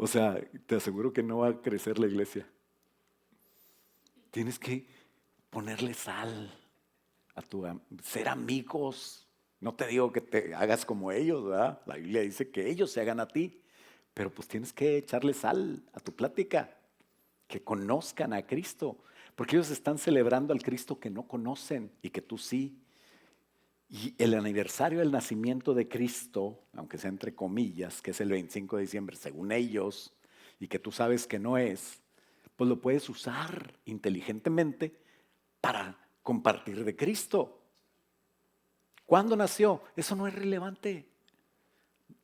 [SPEAKER 1] O sea, te aseguro que no va a crecer la iglesia. Tienes que ponerle sal a ser amigos. No te digo que te hagas como ellos, ¿verdad? La Biblia dice que ellos se hagan a ti. Pero pues tienes que echarle sal a tu plática, que conozcan a Cristo. Porque ellos están celebrando al Cristo que no conocen y que tú sí. Y el aniversario del nacimiento de Cristo, aunque sea entre comillas, que es el 25 de diciembre, según ellos, y que tú sabes que no es, pues lo puedes usar inteligentemente para compartir de Cristo. ¿Cuándo nació? Eso no es relevante.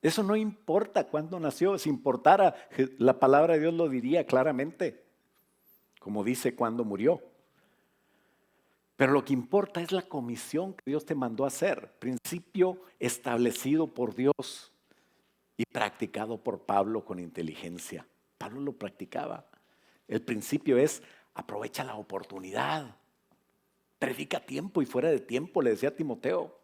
[SPEAKER 1] Eso no importa cuándo nació. Si importara, la palabra de Dios lo diría claramente, como dice cuándo murió. Pero lo que importa es la comisión que Dios te mandó a hacer, principio establecido por Dios y practicado por Pablo con inteligencia. Pablo lo practicaba. El principio es aprovecha la oportunidad, predica a tiempo y fuera de tiempo, le decía a Timoteo.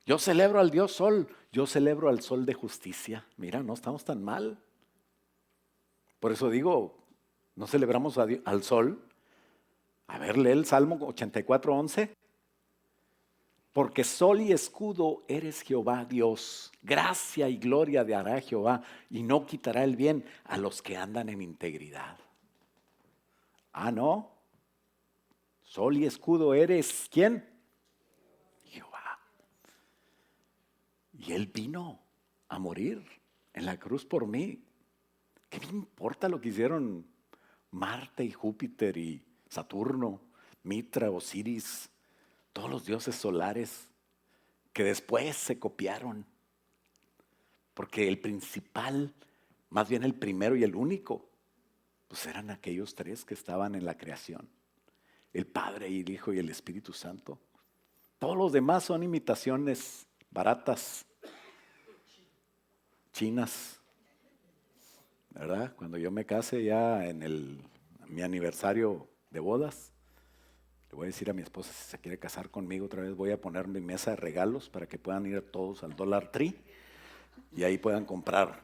[SPEAKER 1] Yo celebro al Dios Sol, yo celebro al Sol de justicia. Mira, no estamos tan mal. Por eso digo, no celebramos al Sol. A ver, lee el Salmo 84:11. Porque sol y escudo eres Jehová Dios. Gracia y gloria dará Jehová y no quitará el bien a los que andan en integridad. Ah, no. Sol y escudo eres, ¿quién? Jehová. Y Él vino a morir en la cruz por mí. ¿Qué me importa lo que hicieron Marte y Júpiter y Saturno, Mitra, Osiris, todos los dioses solares que después se copiaron? Porque el principal, más bien el primero y el único, pues eran aquellos tres que estaban en la creación. El Padre y el Hijo y el Espíritu Santo. Todos los demás son imitaciones baratas, chinas, ¿verdad? Cuando yo me case ya en mi aniversario de bodas, le voy a decir a mi esposa, si se quiere casar conmigo otra vez, voy a poner mi mesa de regalos para que puedan ir todos al Dollar Tree y ahí puedan comprar.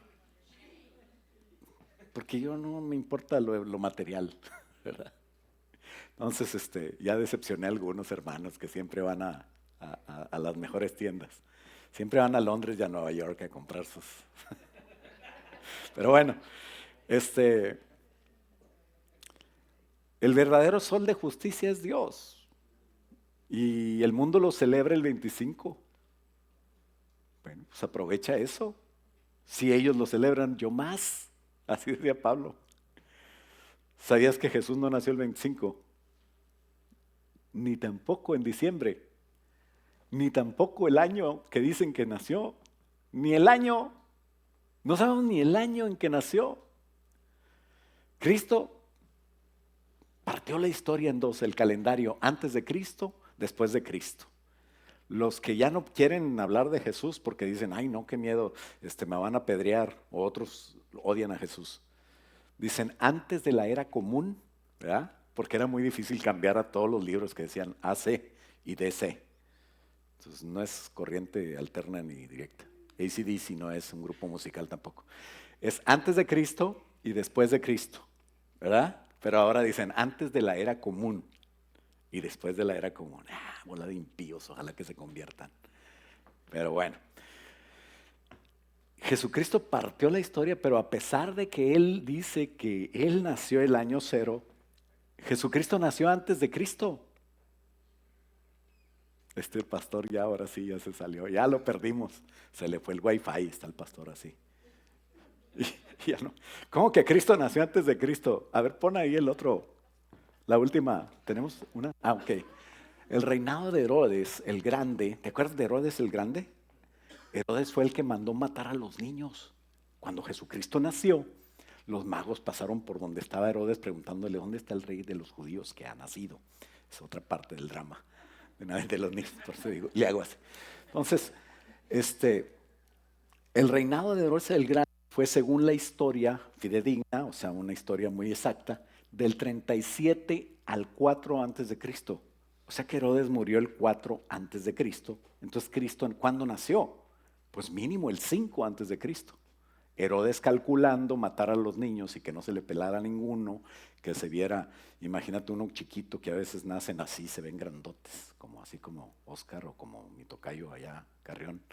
[SPEAKER 1] Porque yo no me importa lo material, ¿verdad? Entonces, ya decepcioné a algunos hermanos que siempre van a las mejores tiendas. Siempre van a Londres y a Nueva York a comprar sus... Pero bueno, El verdadero sol de justicia es Dios. Y el mundo lo celebra el 25. Bueno, pues aprovecha eso. Si ellos lo celebran, yo más. Así decía Pablo. ¿Sabías que Jesús no nació el 25? Ni tampoco en diciembre. Ni tampoco el año que dicen que nació. Ni el año. No sabemos ni el año en que nació. Cristo partió la historia en dos, el calendario antes de Cristo, después de Cristo. Los que ya no quieren hablar de Jesús porque dicen, ay no, qué miedo, me van a apedrear, o otros odian a Jesús. Dicen antes de la era común, ¿verdad? Porque era muy difícil cambiar a todos los libros que decían AC y DC. Entonces no es corriente alterna ni directa. AC/DC no es un grupo musical tampoco. Es antes de Cristo y después de Cristo, ¿verdad? Pero ahora dicen antes de la era común y después de la era común. Bola de impíos, ojalá que se conviertan. Pero bueno, Jesucristo partió la historia, pero a pesar de que Él dice que Él nació el año cero, Jesucristo nació antes de Cristo. Este pastor ya ahora sí ya se salió, ya lo perdimos. Se le fue el wifi, está el pastor así. Y ya no. ¿Cómo que Cristo nació antes de Cristo? A ver, pon ahí el otro, la última. ¿Tenemos una? Ok. El reinado de Herodes el Grande. ¿Te acuerdas de Herodes el Grande? Herodes fue el que mandó matar a los niños. Cuando Jesucristo nació, los magos pasaron por donde estaba Herodes preguntándole dónde está el rey de los judíos que ha nacido. Es otra parte del drama de los niños, por eso digo, le hago así. Entonces, el reinado de Herodes el Grande fue según la historia fidedigna, o sea, una historia muy exacta, del 37 al 4 antes de Cristo. O sea que Herodes murió el 4 antes de Cristo. Entonces, ¿Cristo cuándo nació? Pues mínimo el 5 antes de Cristo. Herodes calculando matar a los niños y que no se le pelara a ninguno, que se viera, imagínate uno chiquito que a veces nacen así, se ven grandotes, como así como Oscar o como mi tocayo allá, Carrión.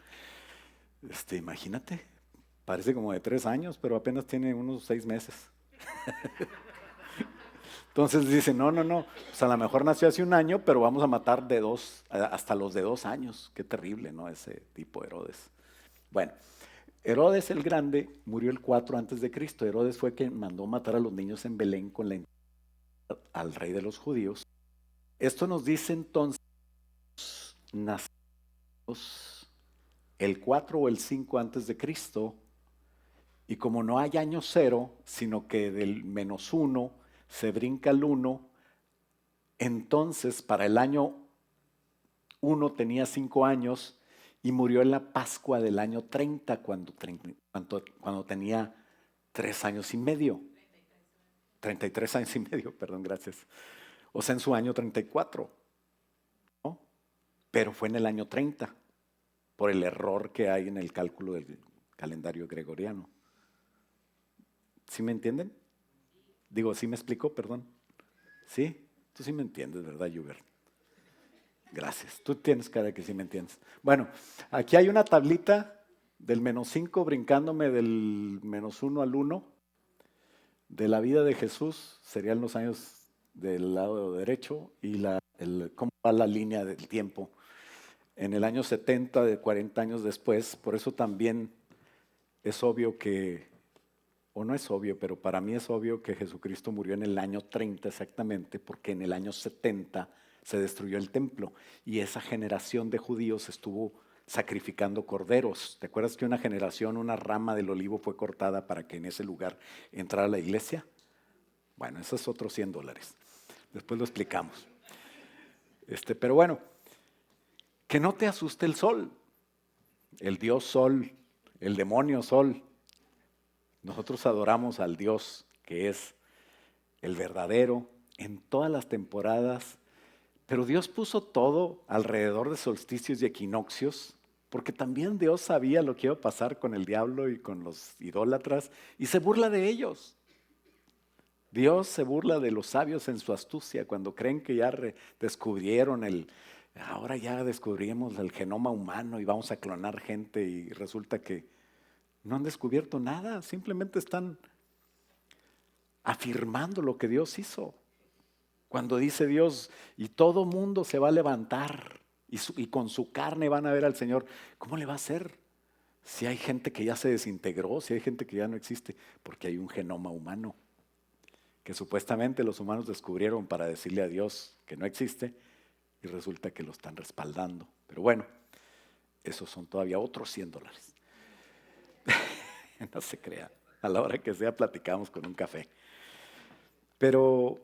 [SPEAKER 1] Imagínate, parece como de 3 años, pero apenas tiene unos 6 meses. Entonces dice, no, pues a lo mejor nació hace un año, pero vamos a matar de 2, hasta los de 2 años. Qué terrible, ¿no? Ese tipo Herodes. Bueno, Herodes el Grande murió el 4 antes de Cristo. Herodes fue quien mandó matar a los niños en Belén con la al rey de los judíos. Esto nos dice entonces, nacidos el 4 o el 5 antes de Cristo, y como no hay año cero, sino que del -1 se brinca el 1, entonces para el año 1 tenía 5 años y murió en la Pascua del año 30 cuando tenía 3 años y medio. 33 años y medio, perdón, gracias. O sea, en su año 34, ¿no? Pero fue en el año 30, por el error que hay en el cálculo del calendario gregoriano. ¿Sí me entienden? Digo, ¿sí me explico? Perdón. ¿Sí? Tú sí me entiendes, ¿verdad, Hubert? Gracias. Tú tienes cara de que sí me entiendes. Bueno, aquí hay una tablita del -5 brincándome del -1 al 1 de la vida de Jesús. Serían los años del lado derecho y cómo va la línea del tiempo. En el año 70, de 40 años después, por eso también es obvio que, o no es obvio, pero para mí es obvio que Jesucristo murió en el año 30 exactamente, porque en el año 70 se destruyó el templo y esa generación de judíos estuvo sacrificando corderos. ¿Te acuerdas que una generación, una rama del olivo fue cortada para que en ese lugar entrara la iglesia? Bueno, eso es otros $100. Después lo explicamos. Pero bueno, que no te asuste el sol, el dios sol, el demonio sol. Nosotros adoramos al Dios que es el verdadero en todas las temporadas, pero Dios puso todo alrededor de solsticios y equinoccios, porque también Dios sabía lo que iba a pasar con el diablo y con los idólatras, y se burla de ellos. Dios se burla de los sabios en su astucia, cuando creen que ya descubrieron ahora ya descubrimos el genoma humano y vamos a clonar gente, y resulta que no han descubierto nada, simplemente están afirmando lo que Dios hizo. Cuando dice Dios, y todo mundo se va a levantar y con su carne van a ver al Señor, ¿cómo le va a hacer? Si hay gente que ya se desintegró, si hay gente que ya no existe, porque hay un genoma humano que supuestamente los humanos descubrieron para decirle a Dios que no existe y resulta que lo están respaldando. Pero bueno, esos son todavía otros $100. No se crea. A la hora que sea platicamos con un café. Pero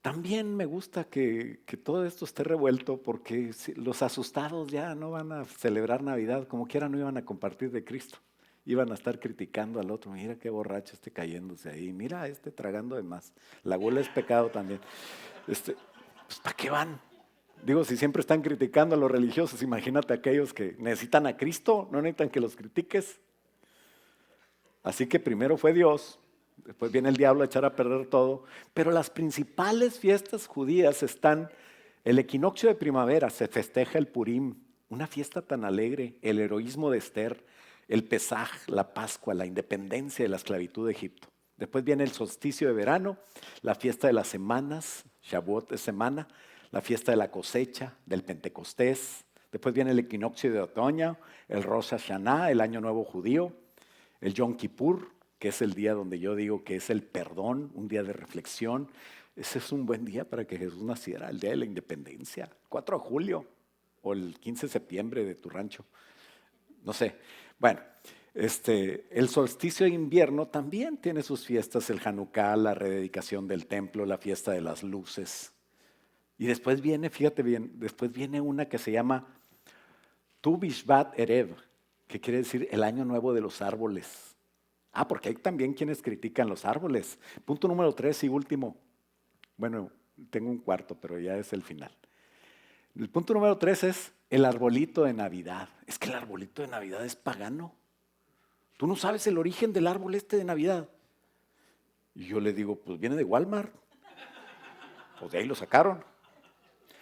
[SPEAKER 1] también me gusta que todo esto esté revuelto porque los asustados ya no van a celebrar Navidad, como quiera no iban a compartir de Cristo. Iban a estar criticando al otro, mira qué borracho este cayéndose ahí, mira este tragando de más. La gula es pecado también. Pues ¿para qué van? Digo, si siempre están criticando a los religiosos, imagínate a aquellos que necesitan a Cristo, no necesitan que los critiques. Así que primero fue Dios, después viene el diablo a echar a perder todo, pero las principales fiestas judías están, el equinoccio de primavera, se festeja el Purim, una fiesta tan alegre, el heroísmo de Esther, el Pesaj, la Pascua, la independencia de la esclavitud de Egipto. Después viene el solsticio de verano, la fiesta de las semanas, Shavuot es semana, la fiesta de la cosecha, del Pentecostés. Después viene el equinoccio de otoño, el Rosh Hashanah, el año nuevo judío, el Yom Kippur, que es el día donde yo digo que es el perdón, un día de reflexión. Ese es un buen día para que Jesús naciera, el día de la independencia, 4 de julio o el 15 de septiembre de tu rancho. No sé. Bueno, el solsticio de invierno también tiene sus fiestas, el Hanukkah, la rededicación del templo, la fiesta de las luces. Y después viene, fíjate bien, después viene una que se llama Tu Bishvat Erev, que quiere decir el año nuevo de los árboles. Porque hay también quienes critican los árboles. Punto número 3 y último. Bueno, tengo un cuarto, pero ya es el final. El punto número 3 es el arbolito de Navidad. Es que el arbolito de Navidad es pagano. Tú no sabes el origen del árbol de Navidad. Y yo le digo, pues viene de Walmart. Pues de ahí lo sacaron.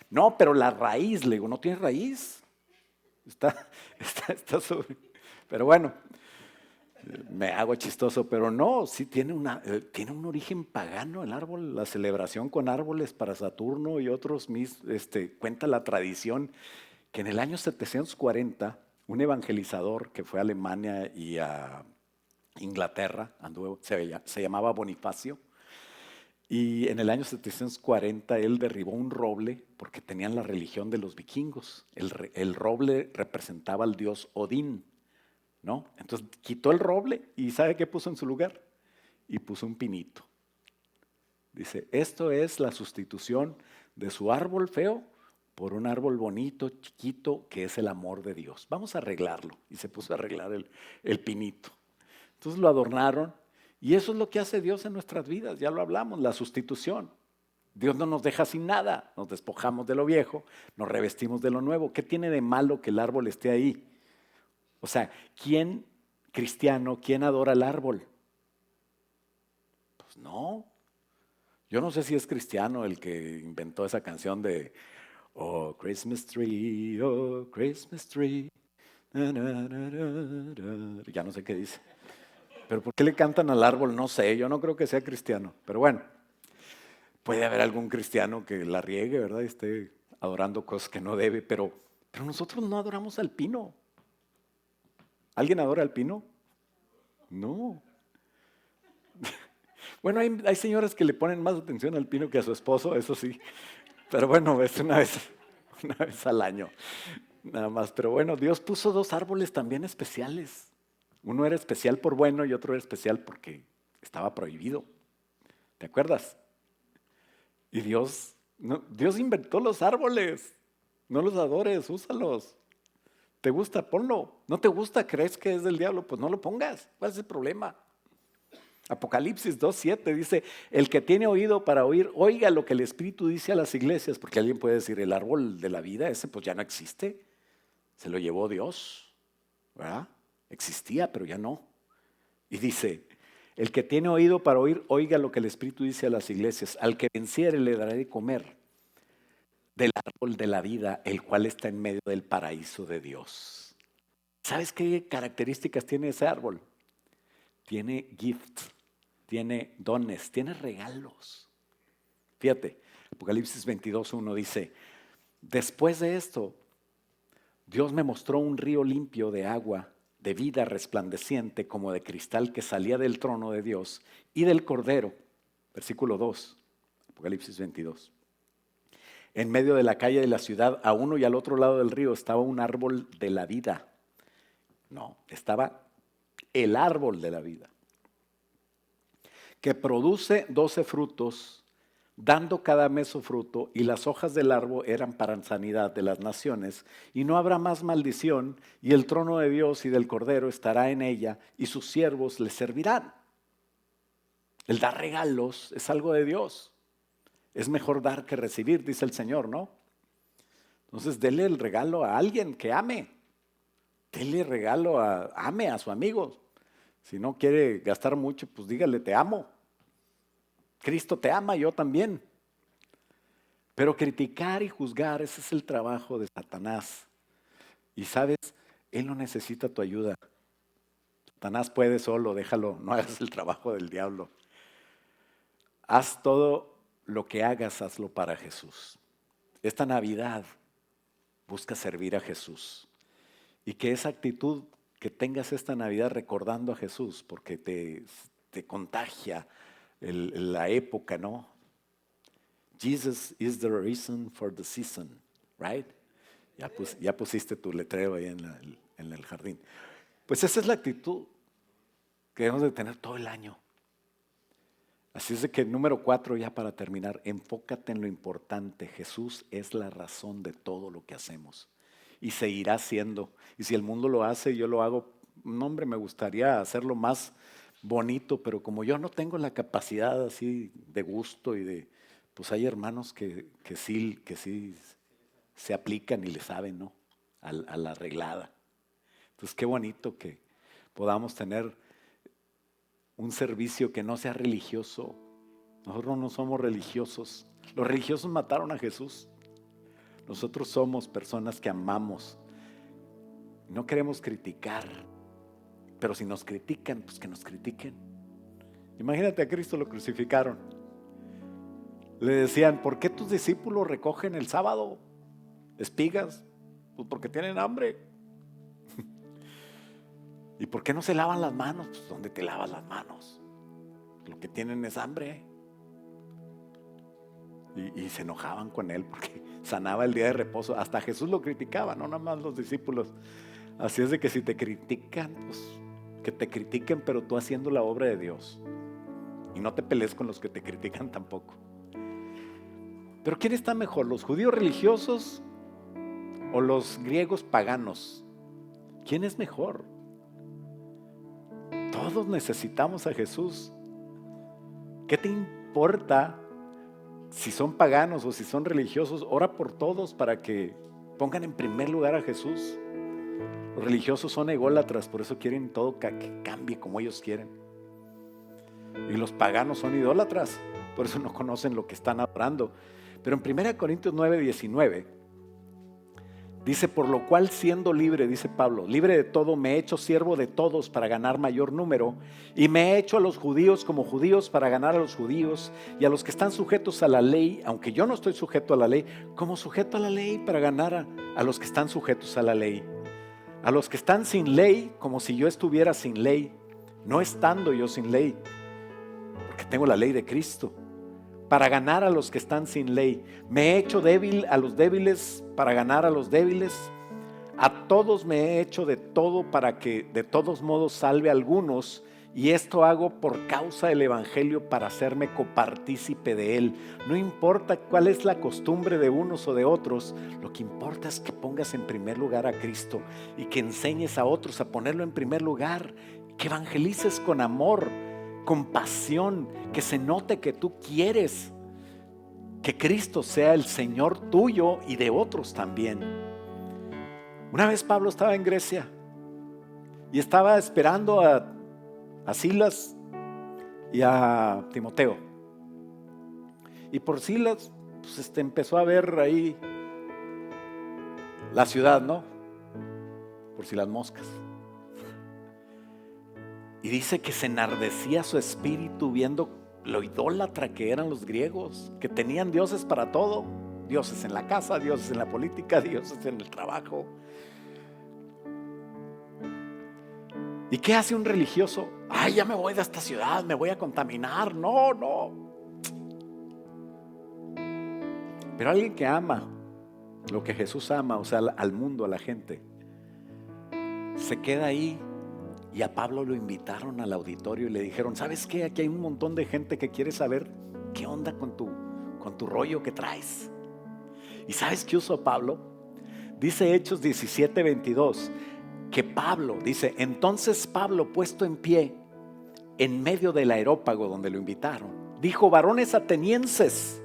[SPEAKER 1] No, pero la raíz, le digo, no tiene raíz. Está sobre. Pero bueno, me hago chistoso, pero no, sí tiene un origen pagano el árbol, la celebración con árboles para Saturno y otros, cuenta la tradición que en el año 740, un evangelizador que fue a Alemania y a Inglaterra, se llamaba Bonifacio, y en el año 740 él derribó un roble porque tenían la religión de los vikingos. El roble representaba al dios Odín, ¿no? Entonces quitó el roble y ¿sabe qué puso en su lugar? Y puso un pinito. Dice, esto es la sustitución de su árbol feo por un árbol bonito, chiquito, que es el amor de Dios. Vamos a arreglarlo. Y se puso a arreglar el pinito. Entonces lo adornaron. Y eso es lo que hace Dios en nuestras vidas, ya lo hablamos, la sustitución. Dios no nos deja sin nada, nos despojamos de lo viejo, nos revestimos de lo nuevo. ¿Qué tiene de malo que el árbol esté ahí? O sea, ¿quién cristiano, quién adora el árbol? Pues no. Yo no sé si es cristiano el que inventó esa canción de Oh Christmas Tree, oh Christmas Tree. Na, na, na, na, na. Ya no sé qué dice. Pero ¿por qué le cantan al árbol? No sé, yo no creo que sea cristiano. Pero bueno, puede haber algún cristiano que la riegue, ¿verdad? Y esté adorando cosas que no debe, pero nosotros no adoramos al pino. ¿Alguien adora al pino? No. Bueno, hay señoras que le ponen más atención al pino que a su esposo, eso sí. Pero bueno, es una vez al año, nada más. Pero bueno, Dios puso 2 árboles también especiales. Uno era especial por bueno y otro era especial porque estaba prohibido. ¿Te acuerdas? Y Dios inventó los árboles. No los adores, úsalos. ¿Te gusta? Ponlo. ¿No te gusta? ¿Crees que es del diablo? Pues no lo pongas. ¿Cuál es el problema? Apocalipsis 2:7 dice, el que tiene oído para oír, oiga lo que el Espíritu dice a las iglesias, porque alguien puede decir, el árbol de la vida ese pues ya no existe, se lo llevó Dios, ¿verdad? Existía, pero ya no. Y dice, el que tiene oído para oír, oiga lo que el Espíritu dice a las iglesias, al que venciere le daré de comer del árbol de la vida, el cual está en medio del paraíso de Dios. ¿Sabes qué características tiene ese árbol? Tiene gifts, tiene dones, tiene regalos. Fíjate, Apocalipsis 22:1 dice, después de esto, Dios me mostró un río limpio de agua, de vida resplandeciente como de cristal que salía del trono de Dios y del Cordero. Versículo 2, Apocalipsis 22. En medio de la calle de la ciudad, a uno y al otro lado del río, estaba un árbol de la vida. No, estaba el árbol de la vida, que produce 12 frutos, dando cada mes su fruto, y las hojas del árbol eran para sanidad de las naciones, y no habrá más maldición, y el trono de Dios y del Cordero estará en ella, y sus siervos le servirán. El dar regalos es algo de Dios. Es mejor dar que recibir, dice el Señor, ¿no? Entonces, dele el regalo a alguien que ame. Dele regalo ame a su amigo. Si no quiere gastar mucho, pues dígale, te amo. Cristo te ama, yo también. Pero criticar y juzgar, ese es el trabajo de Satanás. Y sabes, él no necesita tu ayuda. Satanás puede solo, déjalo, no hagas el trabajo del diablo. Haz todo lo que hagas, hazlo para Jesús. Esta Navidad busca servir a Jesús. Y que esa actitud que tengas esta Navidad recordando a Jesús, porque te contagia la época, ¿no? Jesus is the reason for the season, right? Ya pusiste tu letrero ahí en el jardín. Pues esa es la actitud que debemos de tener todo el año. Así es de que número 4, ya para terminar, enfócate en lo importante. Jesús es la razón de todo lo que hacemos y seguirá siendo. Y si el mundo lo hace, yo lo hago. No, hombre, me gustaría hacerlo más bonito, pero como yo no tengo la capacidad así de gusto pues hay hermanos que sí se aplican y le saben, ¿no? A la arreglada. Entonces, qué bonito que podamos tener un servicio que no sea religioso. Nosotros no somos religiosos. Los religiosos mataron a Jesús. Nosotros somos personas que amamos. No queremos criticar. Pero si nos critican, pues que nos critiquen. Imagínate, a Cristo lo crucificaron. Le decían, ¿por qué tus discípulos recogen el sábado espigas? Pues porque tienen hambre. ¿Y por qué no se lavan las manos? Pues ¿dónde te lavas las manos? Lo que tienen es hambre. Y se enojaban con él porque sanaba el día de reposo. Hasta Jesús lo criticaba, no nada más los discípulos. Así es de que si te critican, pues que te critiquen, pero tú haciendo la obra de Dios. Y no te pelees con los que te critican tampoco. Pero ¿quién está mejor? ¿Los judíos religiosos o los griegos paganos? ¿Quién es mejor? Todos necesitamos a Jesús. ¿Qué te importa si son paganos o si son religiosos? Ora por todos para que pongan en primer lugar a Jesús. Los religiosos son ególatras, por eso quieren todo que cambie como ellos quieren. Y los paganos son idólatras, por eso no conocen lo que están adorando. Pero en 1 Corintios 9:19 dice, por lo cual siendo libre, dice Pablo, libre de todo, me he hecho siervo de todos para ganar mayor número, y me he hecho a los judíos como judíos para ganar a los judíos, y a los que están sujetos a la ley, aunque yo no estoy sujeto a la ley, como sujeto a la ley para ganar a los que están sujetos a la ley. A los que están sin ley, como si yo estuviera sin ley, no estando yo sin ley, porque tengo la ley de Cristo. Para ganar a los que están sin ley. Me he hecho débil a los débiles para ganar a los débiles. A todos me he hecho de todo para que de todos modos salve a algunos. Y esto hago por causa del evangelio para hacerme copartícipe de él. No importa cuál es la costumbre de unos o de otros. Lo que importa es que pongas en primer lugar a Cristo y que enseñes a otros a ponerlo en primer lugar. Que evangelices con amor, con pasión, que se note que tú quieres que Cristo sea el Señor tuyo y de otros también. Una vez Pablo estaba en Grecia y estaba esperando a Silas y a Timoteo. Y por Silas pues empezó a ver ahí la ciudad, ¿no? Por si las moscas. Y dice que se enardecía su espíritu viendo lo idólatra que eran los griegos, que tenían dioses para todo. Dioses en la casa, dioses en la política, dioses en el trabajo. ¿Y qué hace un religioso? Ay, ya me voy de esta ciudad, me voy a contaminar. No, no. Pero alguien que ama lo que Jesús ama, o sea, al mundo, a la gente, se queda ahí. Y a Pablo lo invitaron al auditorio y le dijeron: ¿sabes qué? Aquí hay un montón de gente que quiere saber qué onda con tu rollo que traes. ¿Y sabes qué usó Pablo? Dice Hechos 17:22 que Pablo, dice: entonces Pablo, puesto en pie en medio del areópago donde lo invitaron, dijo: varones atenienses,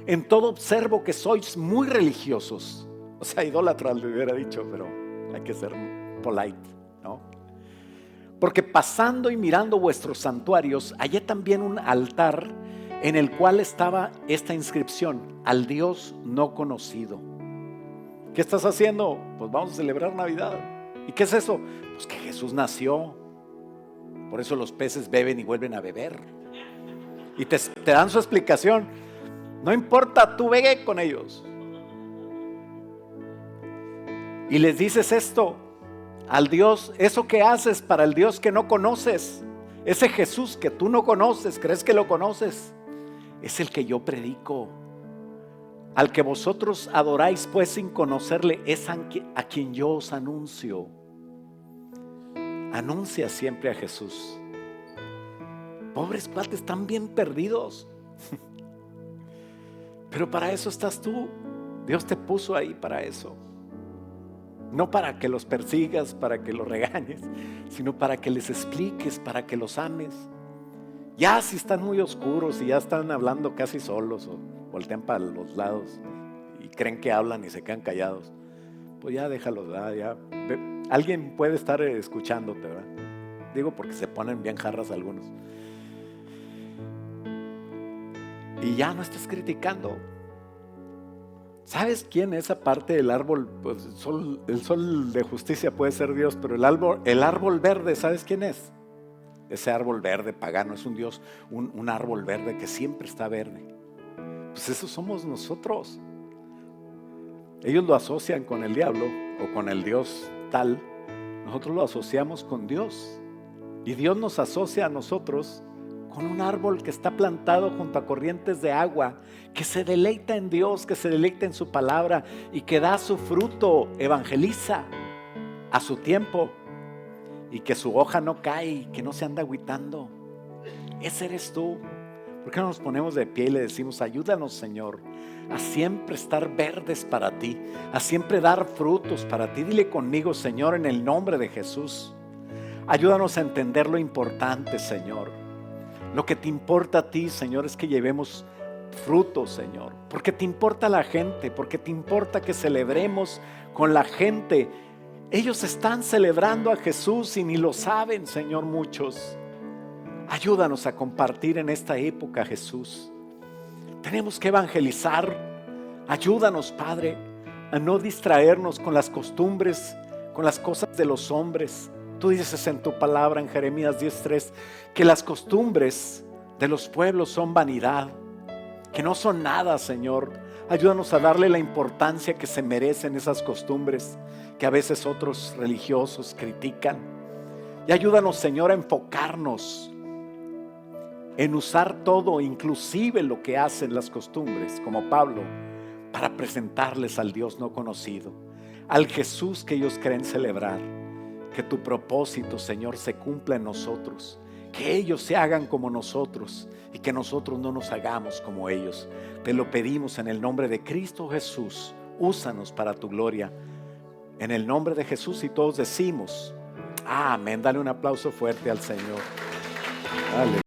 [SPEAKER 1] en todo observo que sois muy religiosos. O sea, idólatras le hubiera dicho, pero hay que ser polite, ¿no? Porque pasando y mirando vuestros santuarios, hallé también un altar en el cual estaba esta inscripción: al Dios no conocido. ¿Qué estás haciendo? Pues vamos a celebrar Navidad. ¿Y qué es eso? Pues que Jesús nació. Por eso los peces beben y vuelven a beber. Y te dan su explicación. No importa, tú ve con ellos. Y les dices esto al Dios, eso que haces para el Dios que no conoces, ese Jesús que tú no conoces, crees que lo conoces, es el que yo predico. Al que vosotros adoráis pues sin conocerle, es a quien yo os anuncio. Anuncia siempre a Jesús. Pobres cuates, están bien perdidos. Pero para eso estás tú. Dios te puso ahí para eso. No para que los persigas, para que los regañes, sino para que les expliques, para que los ames. Ya si están muy oscuros y ya están hablando casi solos o voltean para los lados y creen que hablan y se quedan callados, pues ya déjalos, ¿verdad? Ya. Alguien puede estar escuchándote, ¿verdad? Digo porque se ponen bien jarras algunos. Y ya no estés criticando. ¿Sabes quién es aparte del árbol? Pues el sol de justicia puede ser Dios, pero el árbol verde, ¿sabes quién es? Ese árbol verde pagano es un Dios, un árbol verde que siempre está verde. Pues eso somos nosotros. Ellos lo asocian con el diablo o con el Dios tal. Nosotros lo asociamos con Dios. Y Dios nos asocia a nosotros con un árbol que está plantado junto a corrientes de agua, que se deleita en Dios, que se deleita en su palabra y que da su fruto, evangeliza a su tiempo y que su hoja no cae, que no se anda agüitando. Ese eres tú. ¿Por qué no nos ponemos de pie y le decimos: ayúdanos, Señor, a siempre estar verdes para ti, a siempre dar frutos para ti? Dile conmigo: Señor, en el nombre de Jesús, ayúdanos a entender lo importante, Señor. Lo que te importa a ti, Señor, es que llevemos frutos, Señor. Porque te importa la gente, porque te importa que celebremos con la gente. Ellos están celebrando a Jesús y ni lo saben, Señor, muchos. Ayúdanos a compartir en esta época, Jesús. Tenemos que evangelizar. Ayúdanos, Padre, a no distraernos con las costumbres, con las cosas de los hombres. Tú dices en tu palabra en Jeremías 10:3 que las costumbres de los pueblos son vanidad, que no son nada, Señor. Ayúdanos a darle la importancia que se merecen esas costumbres que a veces otros religiosos critican. Y ayúdanos, Señor, a enfocarnos en usar todo, inclusive lo que hacen las costumbres, como Pablo, para presentarles al Dios no conocido, al Jesús que ellos creen celebrar. Que tu propósito, Señor, se cumpla en nosotros, que ellos se hagan como nosotros y que nosotros no nos hagamos como ellos. Te lo pedimos en el nombre de Cristo Jesús. Úsanos para tu gloria. En el nombre de Jesús, y todos decimos amén. Dale un aplauso fuerte al Señor. Aleluya.